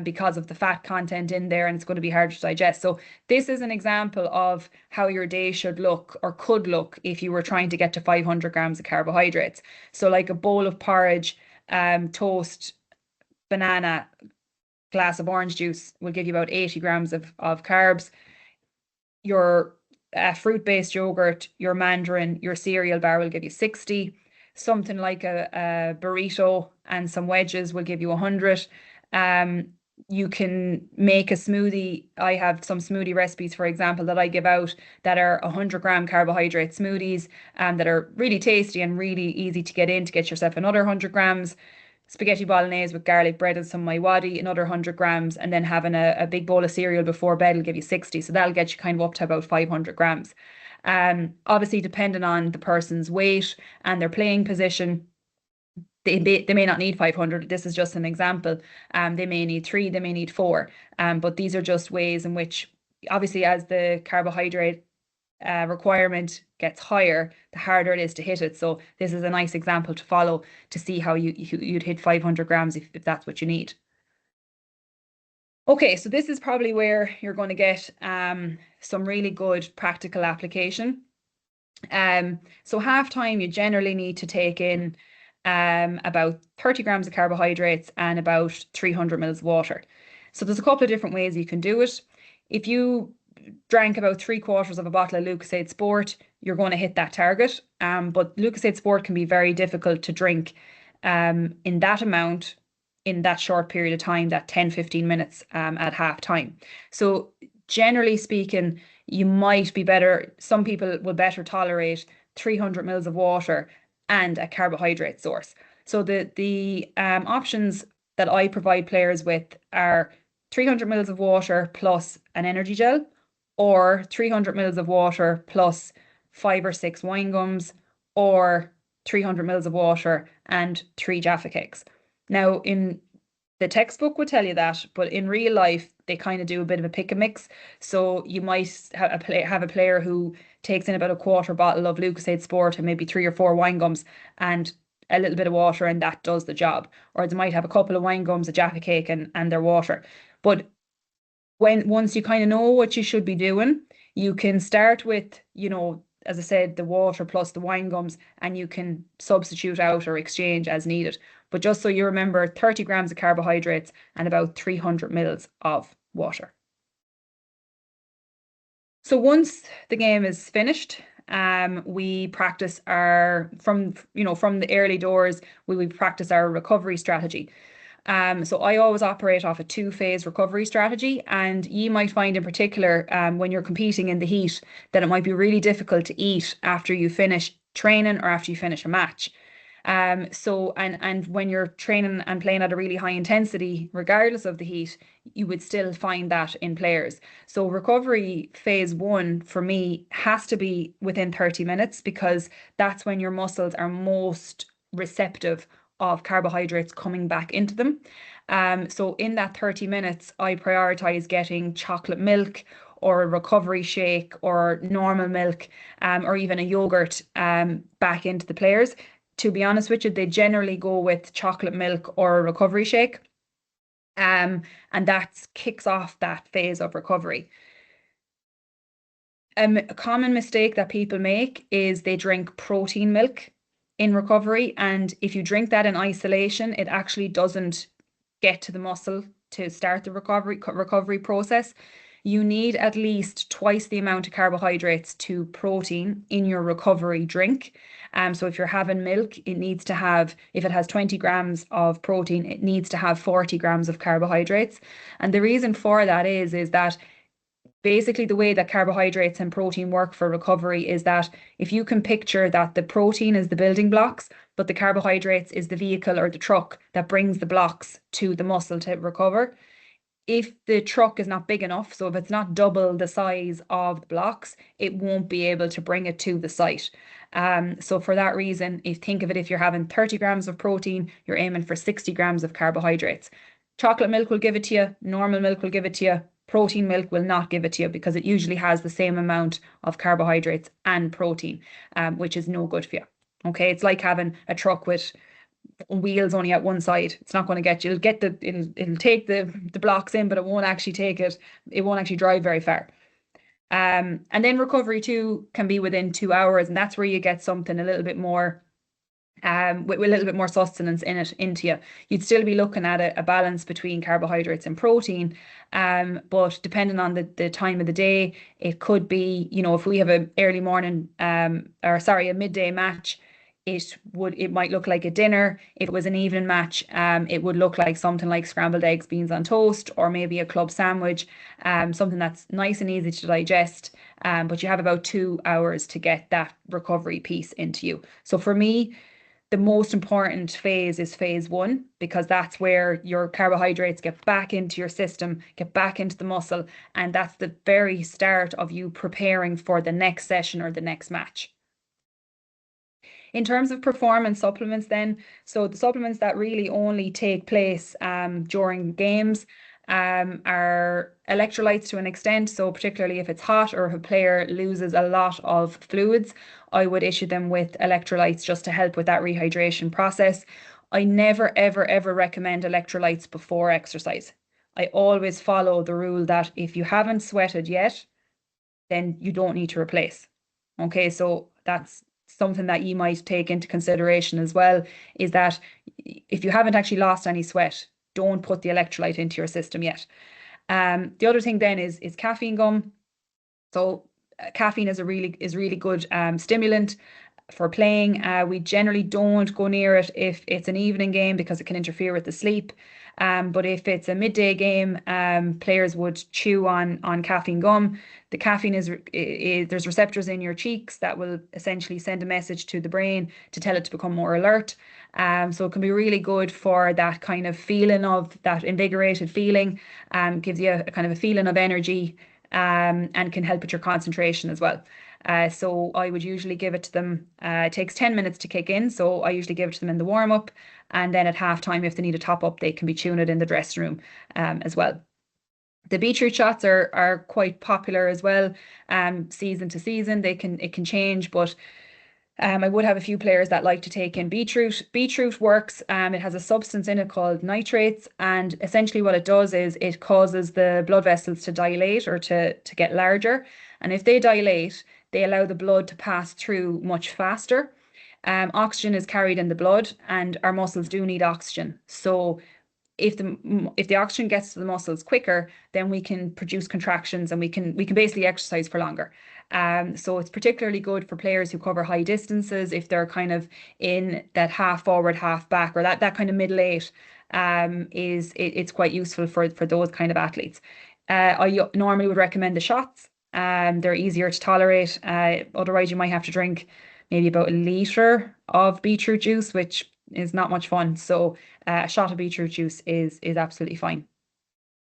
[SPEAKER 3] because of the fat content in there, and it's going to be hard to digest. So this is an example of how your day should look, or could look, if you were trying to get to 500 grams of carbohydrates. So like a bowl of porridge, toast, banana, glass of orange juice will give you about 80 grams of carbs. Your fruit-based yogurt, your mandarin, your cereal bar will give you 60. Something like a burrito and some wedges will give you 100. You can make a smoothie. I have some smoothie recipes, for example, that I give out that are 100-gram carbohydrate smoothies, that are really tasty and really easy to get in, to get yourself another 100 grams. Spaghetti bolognese with garlic bread and some maiwadi, another 100 grams, and then having a big bowl of cereal before bed will give you 60. So that'll get you kind of up to about 500 grams. Obviously, depending on the person's weight and their playing position, they may not need 500. This is just an example. They may need 3, they may need 4. But these are just ways in which, obviously, as the carbohydrate requirement gets higher, the harder it is to hit it. So this is a nice example to follow to see how you'd hit 500 grams if that's what you need. Okay, so this is probably where you're going to get some really good practical application. So halftime, you generally need to take in about 30 grams of carbohydrates and about 300 mils of water. So there's a couple of different ways you can do it. If you drank about 3/4 of a bottle of Lucozade Sport, you're going to hit that target. But Lucozade Sport can be very difficult to drink in that amount in that short period of time, that 10-15 minutes at half time. So generally speaking, you might be better, some people will better tolerate 300 mils of water and a carbohydrate source. So the options that I provide players with are 300 mils of water plus an energy gel, or 300 mils of water plus 5 or 6 wine gums, or 300 mils of water and 3 Jaffa cakes. Now, in the textbook would tell you that, but in real life, they kind of do a bit of a pick and mix. So you might have a player who takes in about a 1/4 bottle of Lucozade Sport and maybe 3 or 4 wine gums and a little bit of water, and that does the job. Or they might have a couple of wine gums, a Jaffa cake, and their water. But once you kind of know what you should be doing, you can start with, as I said, the water plus the wine gums, and you can substitute out or exchange as needed. But just so you remember, 30 grams of carbohydrates and about 300 mils of water. So once the game is finished, we practice from the early doors, we practice our recovery strategy. So I always operate off a 2-phase recovery strategy, and you might find in particular when you're competing in the heat that it might be really difficult to eat after you finish training or after you finish a match. And when you're training and playing at a really high intensity, regardless of the heat, you would still find that in players. So recovery phase 1 for me has to be within 30 minutes, because that's when your muscles are most receptive of carbohydrates coming back into them. So in that 30 minutes, I prioritize getting chocolate milk or a recovery shake or normal milk, or even a yogurt back into the players. To be honest with you, they generally go with chocolate milk or a recovery shake. And that kicks off that phase of recovery. A common mistake that people make is they drink protein milk in recovery, and if you drink that in isolation, it actually doesn't get to the muscle to start the recovery process. You need at least twice the amount of carbohydrates to protein in your recovery drink. So if you're having milk, it needs to have, if it has 20 grams of protein, it needs to have 40 grams of carbohydrates. And the reason for that is that basically the way that carbohydrates and protein work for recovery is that if you can picture that the protein is the building blocks, but the carbohydrates is the vehicle or the truck that brings the blocks to the muscle to recover. If the truck is not big enough, so if it's not double the size of the blocks, it won't be able to bring it to the site. So for that reason, think of it, if you're having 30 grams of protein, you're aiming for 60 grams of carbohydrates. Chocolate milk will give it to you, normal milk will give it to you, protein milk will not give it to you, because it usually has the same amount of carbohydrates and protein, which is no good for you. Okay, it's like having a truck with wheels only at one side. It's not going to get you. It'll take the blocks in, but it won't actually take it. It won't actually drive very far. And then recovery 2 can be within 2 hours, and that's where you get something a little bit more, with a little bit more sustenance into you. You'd still be looking at a balance between carbohydrates and protein, but depending on the time of the day, it could be, if we have a early morning, a midday match, it might look like a dinner. If it was an evening match, it would look like something like scrambled eggs, beans on toast, or maybe a club sandwich, something that's nice and easy to digest. But you have about 2 hours to get that recovery piece into you. So for me, the most important phase is phase 1, because that's where your carbohydrates get back into your system, get back into the muscle, and that's the very start of you preparing for the next session or the next match. In terms of performance supplements then, so the supplements that really only take place during games are electrolytes to an extent. So particularly if it's hot or if a player loses a lot of fluids, I would issue them with electrolytes just to help with that rehydration process. I never, ever, ever recommend electrolytes before exercise. I always follow the rule that if you haven't sweated yet, then you don't need to replace. Okay, so that's something that you might take into consideration as well, is that if you haven't actually lost any sweat, don't put the electrolyte into your system yet. The other thing then is caffeine gum. So caffeine is really good stimulant for playing. We generally don't go near it if it's an evening game, because it can interfere with the sleep. But if it's a midday game, players would chew on caffeine gum. The caffeine there's receptors in your cheeks that will essentially send a message to the brain to tell it to become more alert. So it can be really good for that kind of feeling of that invigorated feeling, gives you a kind of a feeling of energy, and can help with your concentration as well. So I would usually give it to them. It takes 10 minutes to kick in, so I usually give it to them in the warm-up, and then at halftime, if they need a top-up, they can be chewing it in the dressing room as well. The beetroot shots are quite popular as well, season to season. It can change, but I would have a few players that like to take in beetroot. Beetroot works. It has a substance in it called nitrates, and essentially what it does is it causes the blood vessels to dilate or to get larger. And if they dilate, they allow the blood to pass through much faster. Oxygen is carried in the blood, and our muscles do need oxygen. So if the oxygen gets to the muscles quicker, then we can produce contractions, and we can basically exercise for longer. So it's particularly good for players who cover high distances if they're kind of in that half forward, half back, or that kind of middle eight. It's quite useful for those kind of athletes. I normally would recommend the shots. They're easier to tolerate. Otherwise, you might have to drink maybe about a litre of beetroot juice, which is not much fun. So a shot of beetroot juice is absolutely fine.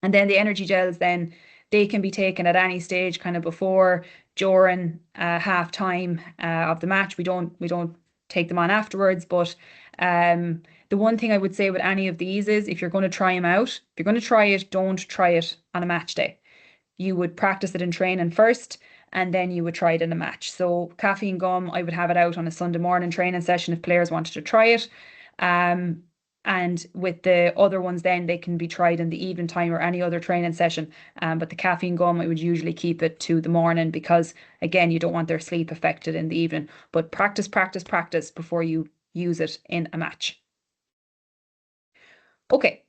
[SPEAKER 3] And then the energy gels, then they can be taken at any stage, kind of before, during, half time of the match. We don't take them on afterwards. But the one thing I would say with any of these is if you're going to try them out, if you're going to try it, don't try it on a match day. You would practice it in training first, and then you would try it in a match. So caffeine gum, I would have it out on a Sunday morning training session if players wanted to try it. And with the other ones, then they can be tried in the evening time or any other training session. But the caffeine gum, I would usually keep it to the morning because, again, you don't want their sleep affected in the evening. But practice, practice, practice before you use it in a match. Okay.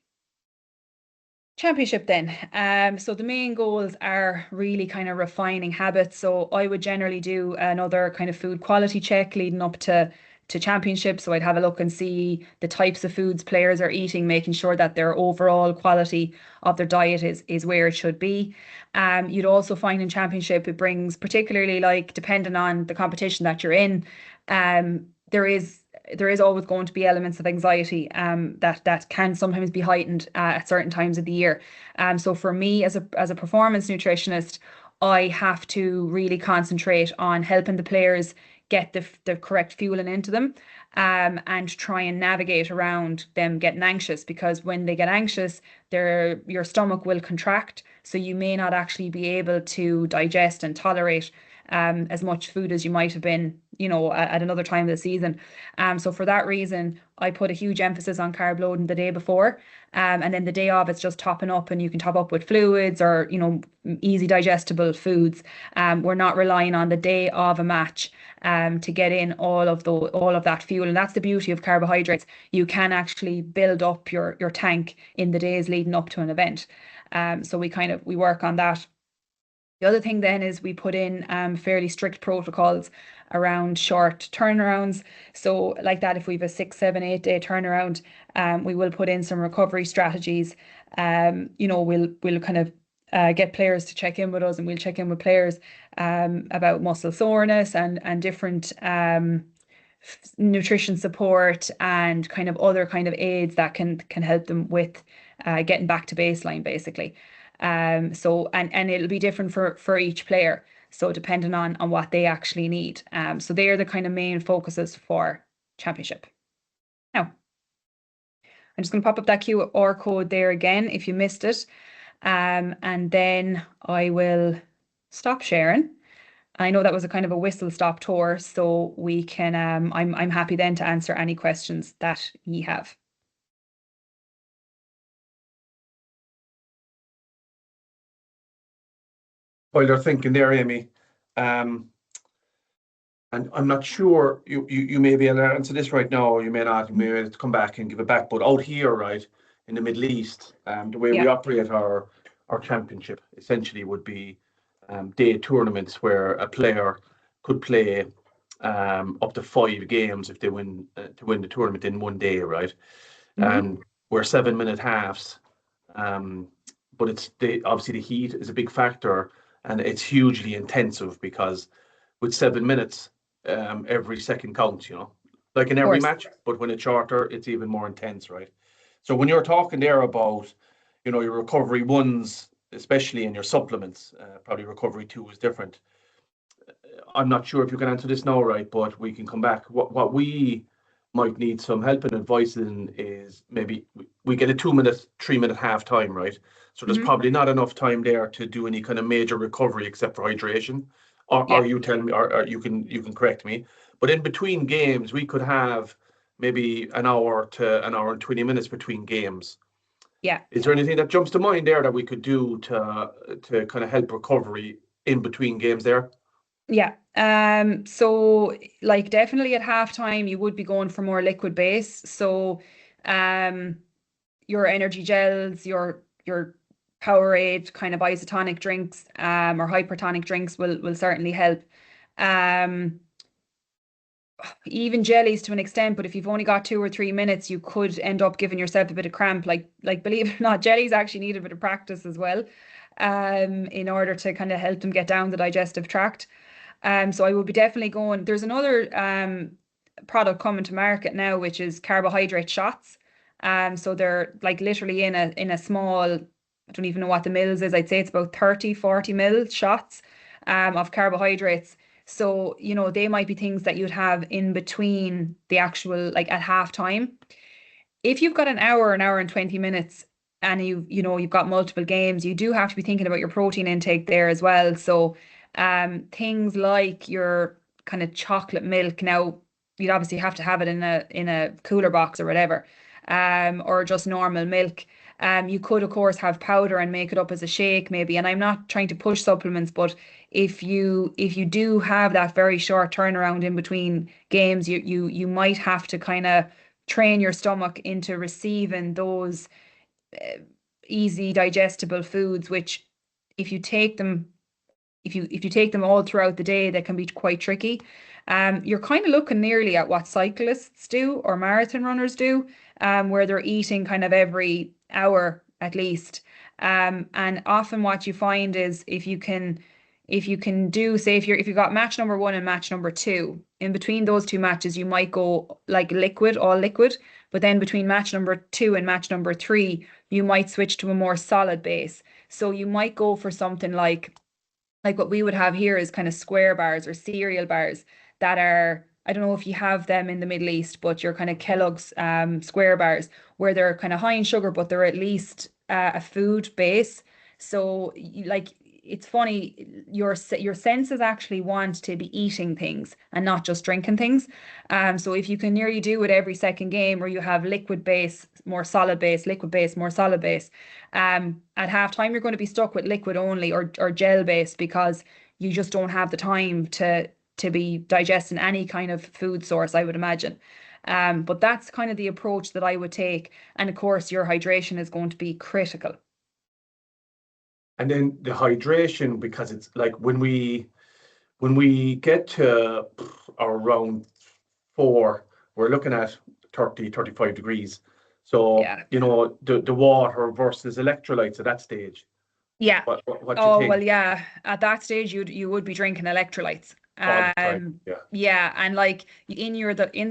[SPEAKER 3] Championship then. So the main goals are really kind of refining habits. So I would generally do another kind of food quality check leading up to championship. So I'd have a look and see the types of foods players are eating, making sure that their overall quality of their diet is where it should be. You'd also find in championship it brings, particularly like depending on the competition that you're in, there is always going to be elements of anxiety that can sometimes be heightened at certain times of the year. So for me as a performance nutritionist, I have to really concentrate on helping the players get the correct fueling into them, and try and navigate around them getting anxious, because when they get anxious, your stomach will contract, so you may not actually be able to digest and tolerate as much food as you might have been, at another time of the season. So for that reason, I put a huge emphasis on carb loading the day before. And then the day of, it's just topping up, and you can top up with fluids or, easy digestible foods. We're not relying on the day of a match to get in all of that fuel. And that's the beauty of carbohydrates. You can actually build up your tank in the days leading up to an event. So we work on that. The other thing then is we put in fairly strict protocols around short turnarounds. So like that, if we have a 6, 7, 8 day turnaround, we will put in some recovery strategies. We'll kind of get players to check in with us, and we'll check in with players about muscle soreness and different nutrition support and kind of other kind of aids that can help them with getting back to baseline, basically. So it'll be different for each player. So depending on what they actually need. So they are the kind of main focuses for championship. Now, I'm just going to pop up that QR code there again if you missed it. And then I will stop sharing. I know that was a kind of a whistle stop tour, so we can I'm happy then to answer any questions that ye have.
[SPEAKER 1] While you're thinking there, Amy, and I'm not sure you may be able to answer this right now, or you may not. You may have to come back and give it back. But out here, right in the Middle East, the way we operate our championship essentially would be day tournaments where a player could play up to 5 games if they win to win the tournament in one day, right? And we're 7-minute halves, but obviously the heat is a big factor. And it's hugely intensive because with 7 minutes, every second counts, like in every match. But when it's shorter, it's even more intense, right? So when you're talking there about, your recovery ones, especially in your supplements, probably recovery 2 is different. I'm not sure if you can answer this now, right? But we can come back. What we might need some help and advice in is maybe we get a 2-minute, 3-minute half time, right? So there's probably not enough time there to do any kind of major recovery except for hydration. Or you tell me, or you can correct me. But in between games, we could have maybe an hour to an hour and 20 minutes between games.
[SPEAKER 3] Yeah.
[SPEAKER 1] Is there anything that jumps to mind there that we could do to kind of help recovery in between games there?
[SPEAKER 3] Yeah. So like definitely at halftime you would be going for more liquid base. So your energy gels, your Powerade kind of isotonic drinks or hypertonic drinks will certainly help. Even jellies to an extent, but if you've only got 2 or 3 minutes, you could end up giving yourself a bit of cramp. Like believe it or not, jellies actually need a bit of practice as well, in order to kind of help them get down the digestive tract. So I would be definitely going. There's another product coming to market now, which is carbohydrate shots. So they're like literally in a small, I don't even know what the mils is. I'd say it's about 30-40 mil shots of carbohydrates. So, they might be things that you'd have in between the actual, like at halftime. If you've got an hour and 20 minutes and you've got multiple games, you do have to be thinking about your protein intake there as well. So, things like your kind of chocolate milk. Now, you'd obviously have to have it in a cooler box or whatever, or just normal milk. You could, of course, have powder and make it up as a shake, maybe. And I'm not trying to push supplements, but if you do have that very short turnaround in between games, you might have to kind of train your stomach into receiving those easy digestible foods, which if you take them all throughout the day, that can be quite tricky. You're kind of looking nearly at what cyclists do or marathon runners do, where they're eating kind of every hour at least. And often what you find is if you can do, say if you've got match number 1 and match number 2, in between those 2 matches, you might go like all liquid, but then between match number 2 and match number 3, you might switch to a more solid base. So you might go for something like what we would have here is kind of square bars or cereal bars that are, I don't know if you have them in the Middle East, but your kind of Kellogg's square bars, where they're kind of high in sugar, but they're at least a food base. So it's funny, your senses actually want to be eating things and not just drinking things. So if you can nearly do it every second game, where you have liquid base, more solid base, liquid base, more solid base, at halftime you're going to be stuck with liquid only or gel base, because you just don't have the time to be digesting any kind of food source, I would imagine. But that's kind of the approach that I would take. And of course, your hydration is going to be critical.
[SPEAKER 1] And then the hydration, because it's like when we get to around 4, we're looking at 30-35 degrees. So,
[SPEAKER 3] Yeah.
[SPEAKER 1] The water versus electrolytes at that stage.
[SPEAKER 3] Yeah.
[SPEAKER 1] What do you
[SPEAKER 3] Oh,
[SPEAKER 1] think?
[SPEAKER 3] well, yeah. At that stage, you would be drinking electrolytes.
[SPEAKER 1] All the time. Yeah.
[SPEAKER 3] Yeah, and like in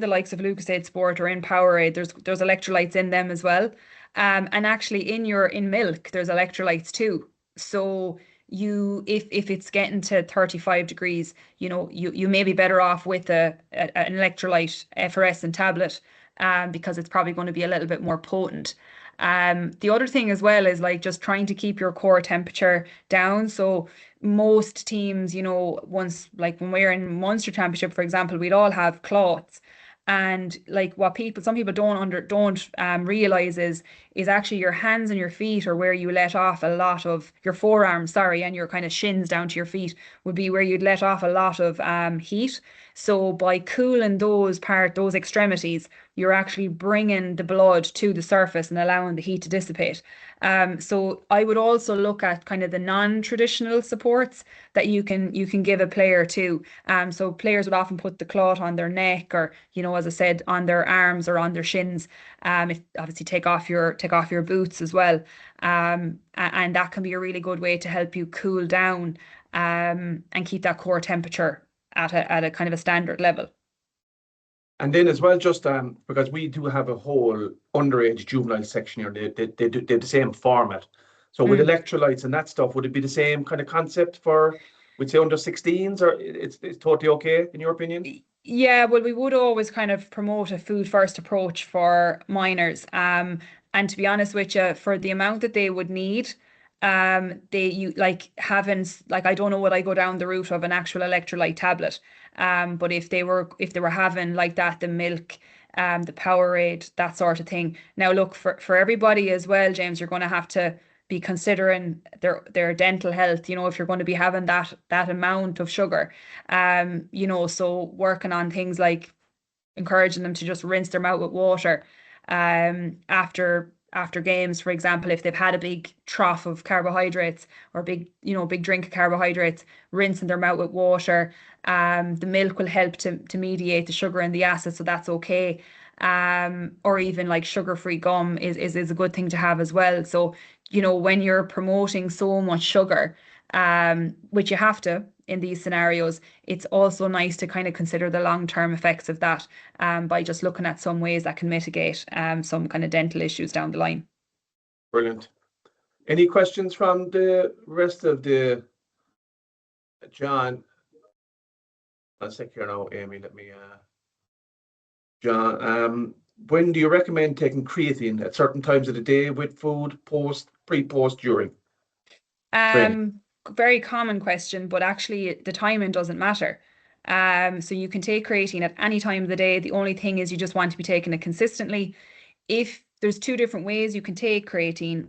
[SPEAKER 3] the likes of Lucozade Sport or in Powerade, there's electrolytes in them as well. And actually in milk, there's electrolytes too. So if it's getting to 35 degrees, you may be better off with an electrolyte effervescent tablet, because it's probably going to be a little bit more potent. The other thing as well is like just trying to keep your core temperature down. So most teams, once, like when we're in Munster Championship, for example, we'd all have cloths. And like what some people don't realize is actually your hands and your feet are where you let off a lot of your forearms, sorry, and your kind of shins down to your feet would be where you'd let off a lot of heat. So by cooling those extremities, you're actually bringing the blood to the surface and allowing the heat to dissipate. So I would also look at kind of the non-traditional supports that you can give a player too. So players would often put the cloth on their neck, or as I said, on their arms or on their shins. Obviously take off your boots as well. And that can be a really good way to help you cool down and keep that core temperature at a kind of a standard level.
[SPEAKER 1] And then as well, just because we do have a whole underage juvenile section here, they do the same format. So with electrolytes and that stuff, would it be the same kind of concept for, we'd say, under 16s, or it's totally okay in your opinion?
[SPEAKER 3] Yeah, well, we would always kind of promote a food first approach for minors. And to be honest with you, for the amount that they would need, I don't know what I go down the route of an actual electrolyte tablet. But if they were having like that, the milk, the Powerade, that sort of thing. Now look, for everybody as well, James, you're going to have to be considering their dental health, if you're going to be having that amount of sugar. So working on things like encouraging them to just rinse their mouth with water after after games, for example, if they've had a big trough of carbohydrates or big drink of carbohydrates, rinsing their mouth with water. The milk will help to mediate the sugar and the acid, so that's okay. Or even like sugar-free gum is a good thing to have as well. So, when you're promoting so much sugar, which you have to in these scenarios, it's also nice to kind of consider the long-term effects of that by just looking at some ways that can mitigate some kind of dental issues down the line.
[SPEAKER 1] Brilliant. Any questions from the rest of the John? One sec here now, Amy. Let me John, when do you recommend taking creatine? At certain times of the day with food, pre-post, during training?
[SPEAKER 3] Very common question, but actually the timing doesn't matter. So you can take creatine at any time of the day. The only thing is you just want to be taking it consistently. If there's two different ways you can take creatine,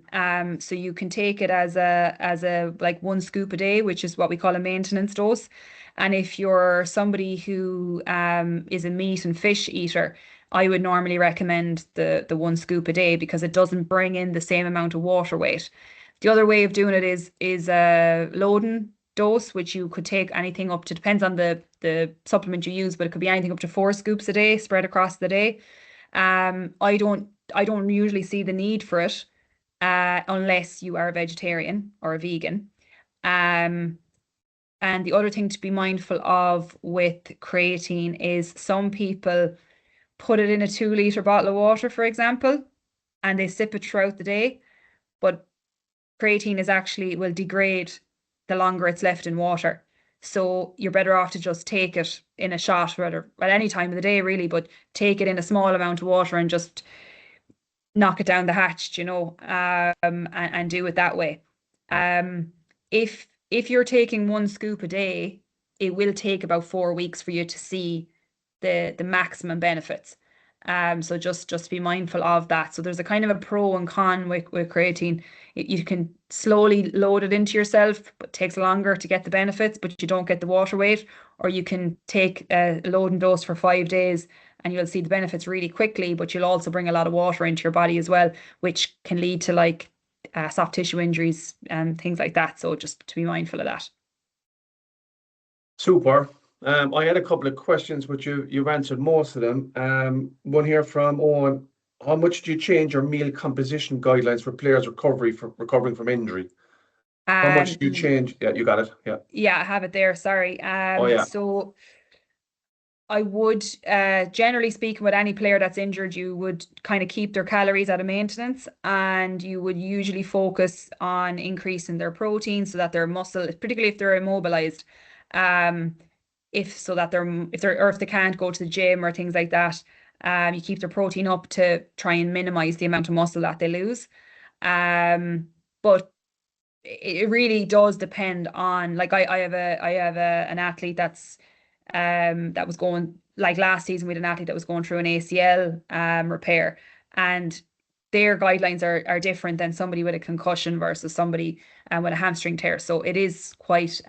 [SPEAKER 3] so you can take it as a like 1 scoop a day, which is what we call a maintenance dose. And if you're somebody who is a meat and fish eater, I would normally recommend the 1 scoop a day because it doesn't bring in the same amount of water weight. The other way of doing it is a loading dose, which you could take anything up to, depends on the supplement you use, but it could be anything up to 4 scoops a day spread across the day. I don't usually see the need for it unless you are a vegetarian or a vegan. And the other thing to be mindful of with creatine is some people put it in a 2-litre bottle of water, for example, and they sip it throughout the day. But creatine will degrade the longer it's left in water. So you're better off to just take it in a shot, rather at any time of the day, really, but take it in a small amount of water and just knock it down the hatch, and do it that way. If you're taking 1 scoop a day, it will take about 4 weeks for you to see the maximum benefits. So just be mindful of that. So there's a kind of a pro and con with creatine. You can slowly load it into yourself, but it takes longer to get the benefits, but you don't get the water weight. Or you can take a loading dose for 5 days and you'll see the benefits really quickly, but you'll also bring a lot of water into your body as well, which can lead to like soft tissue injuries and things like that. So just to be mindful of that.
[SPEAKER 1] Super. I had a couple of questions, which you've answered most of them. One here from Owen. How much do you change your meal composition guidelines for players recovering from injury? How much do you change? Yeah, you got it. Yeah.
[SPEAKER 3] Yeah, I have it there. Sorry.
[SPEAKER 1] Yeah.
[SPEAKER 3] So I would, generally speaking, with any player that's injured, you would kind of keep their calories at a maintenance, and you would usually focus on increasing their protein so that their muscle, particularly if they're immobilized, if they can't go to the gym or things like that, you keep their protein up to try and minimize the amount of muscle that they lose. But it really does depend on, like I have an athlete that was going, like last season we had an athlete that was going through an ACL repair, and their guidelines are different than somebody with a concussion versus somebody with a hamstring tear. So it is quite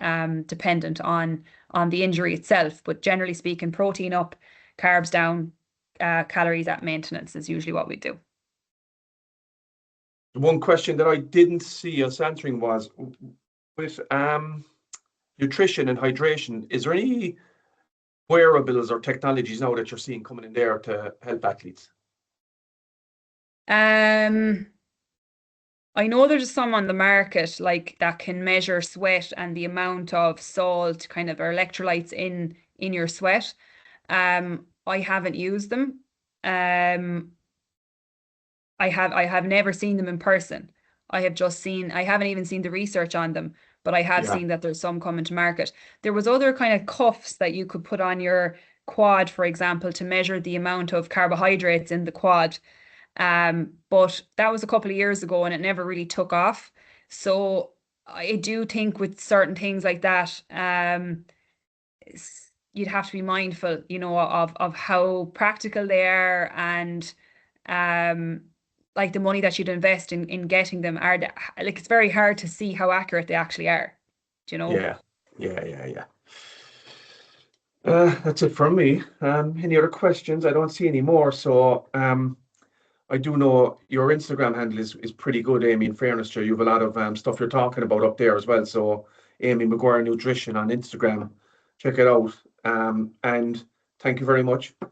[SPEAKER 3] dependent on the injury itself. But generally speaking, protein up, carbs down, calories at maintenance is usually what we do.
[SPEAKER 1] One question that I didn't see us answering was with nutrition and hydration. Is there any wearables or technologies now that you're seeing coming in there to help athletes?
[SPEAKER 3] I know there's some on the market like that can measure sweat and the amount of salt, kind of, or electrolytes in your sweat. I haven't used them. I have never seen them in person. I haven't even seen the research on them, but I have seen that there's some coming to market. There was other kind of cuffs that you could put on your quad, for example, to measure the amount of carbohydrates in the quad. But that was a couple of years ago and it never really took off. So I do think with certain things like that, you'd have to be mindful, of how practical they are, and like the money that you'd invest in getting them like, it's very hard to see how accurate they actually are. Do you know?
[SPEAKER 1] Yeah. That's it from me. Any other questions? I don't see any more. So I do know your Instagram handle is pretty good, Amy, in fairness to you. You have a lot of stuff you're talking about up there as well. So Amy McGuire Nutrition on Instagram, check it out. And thank you very much.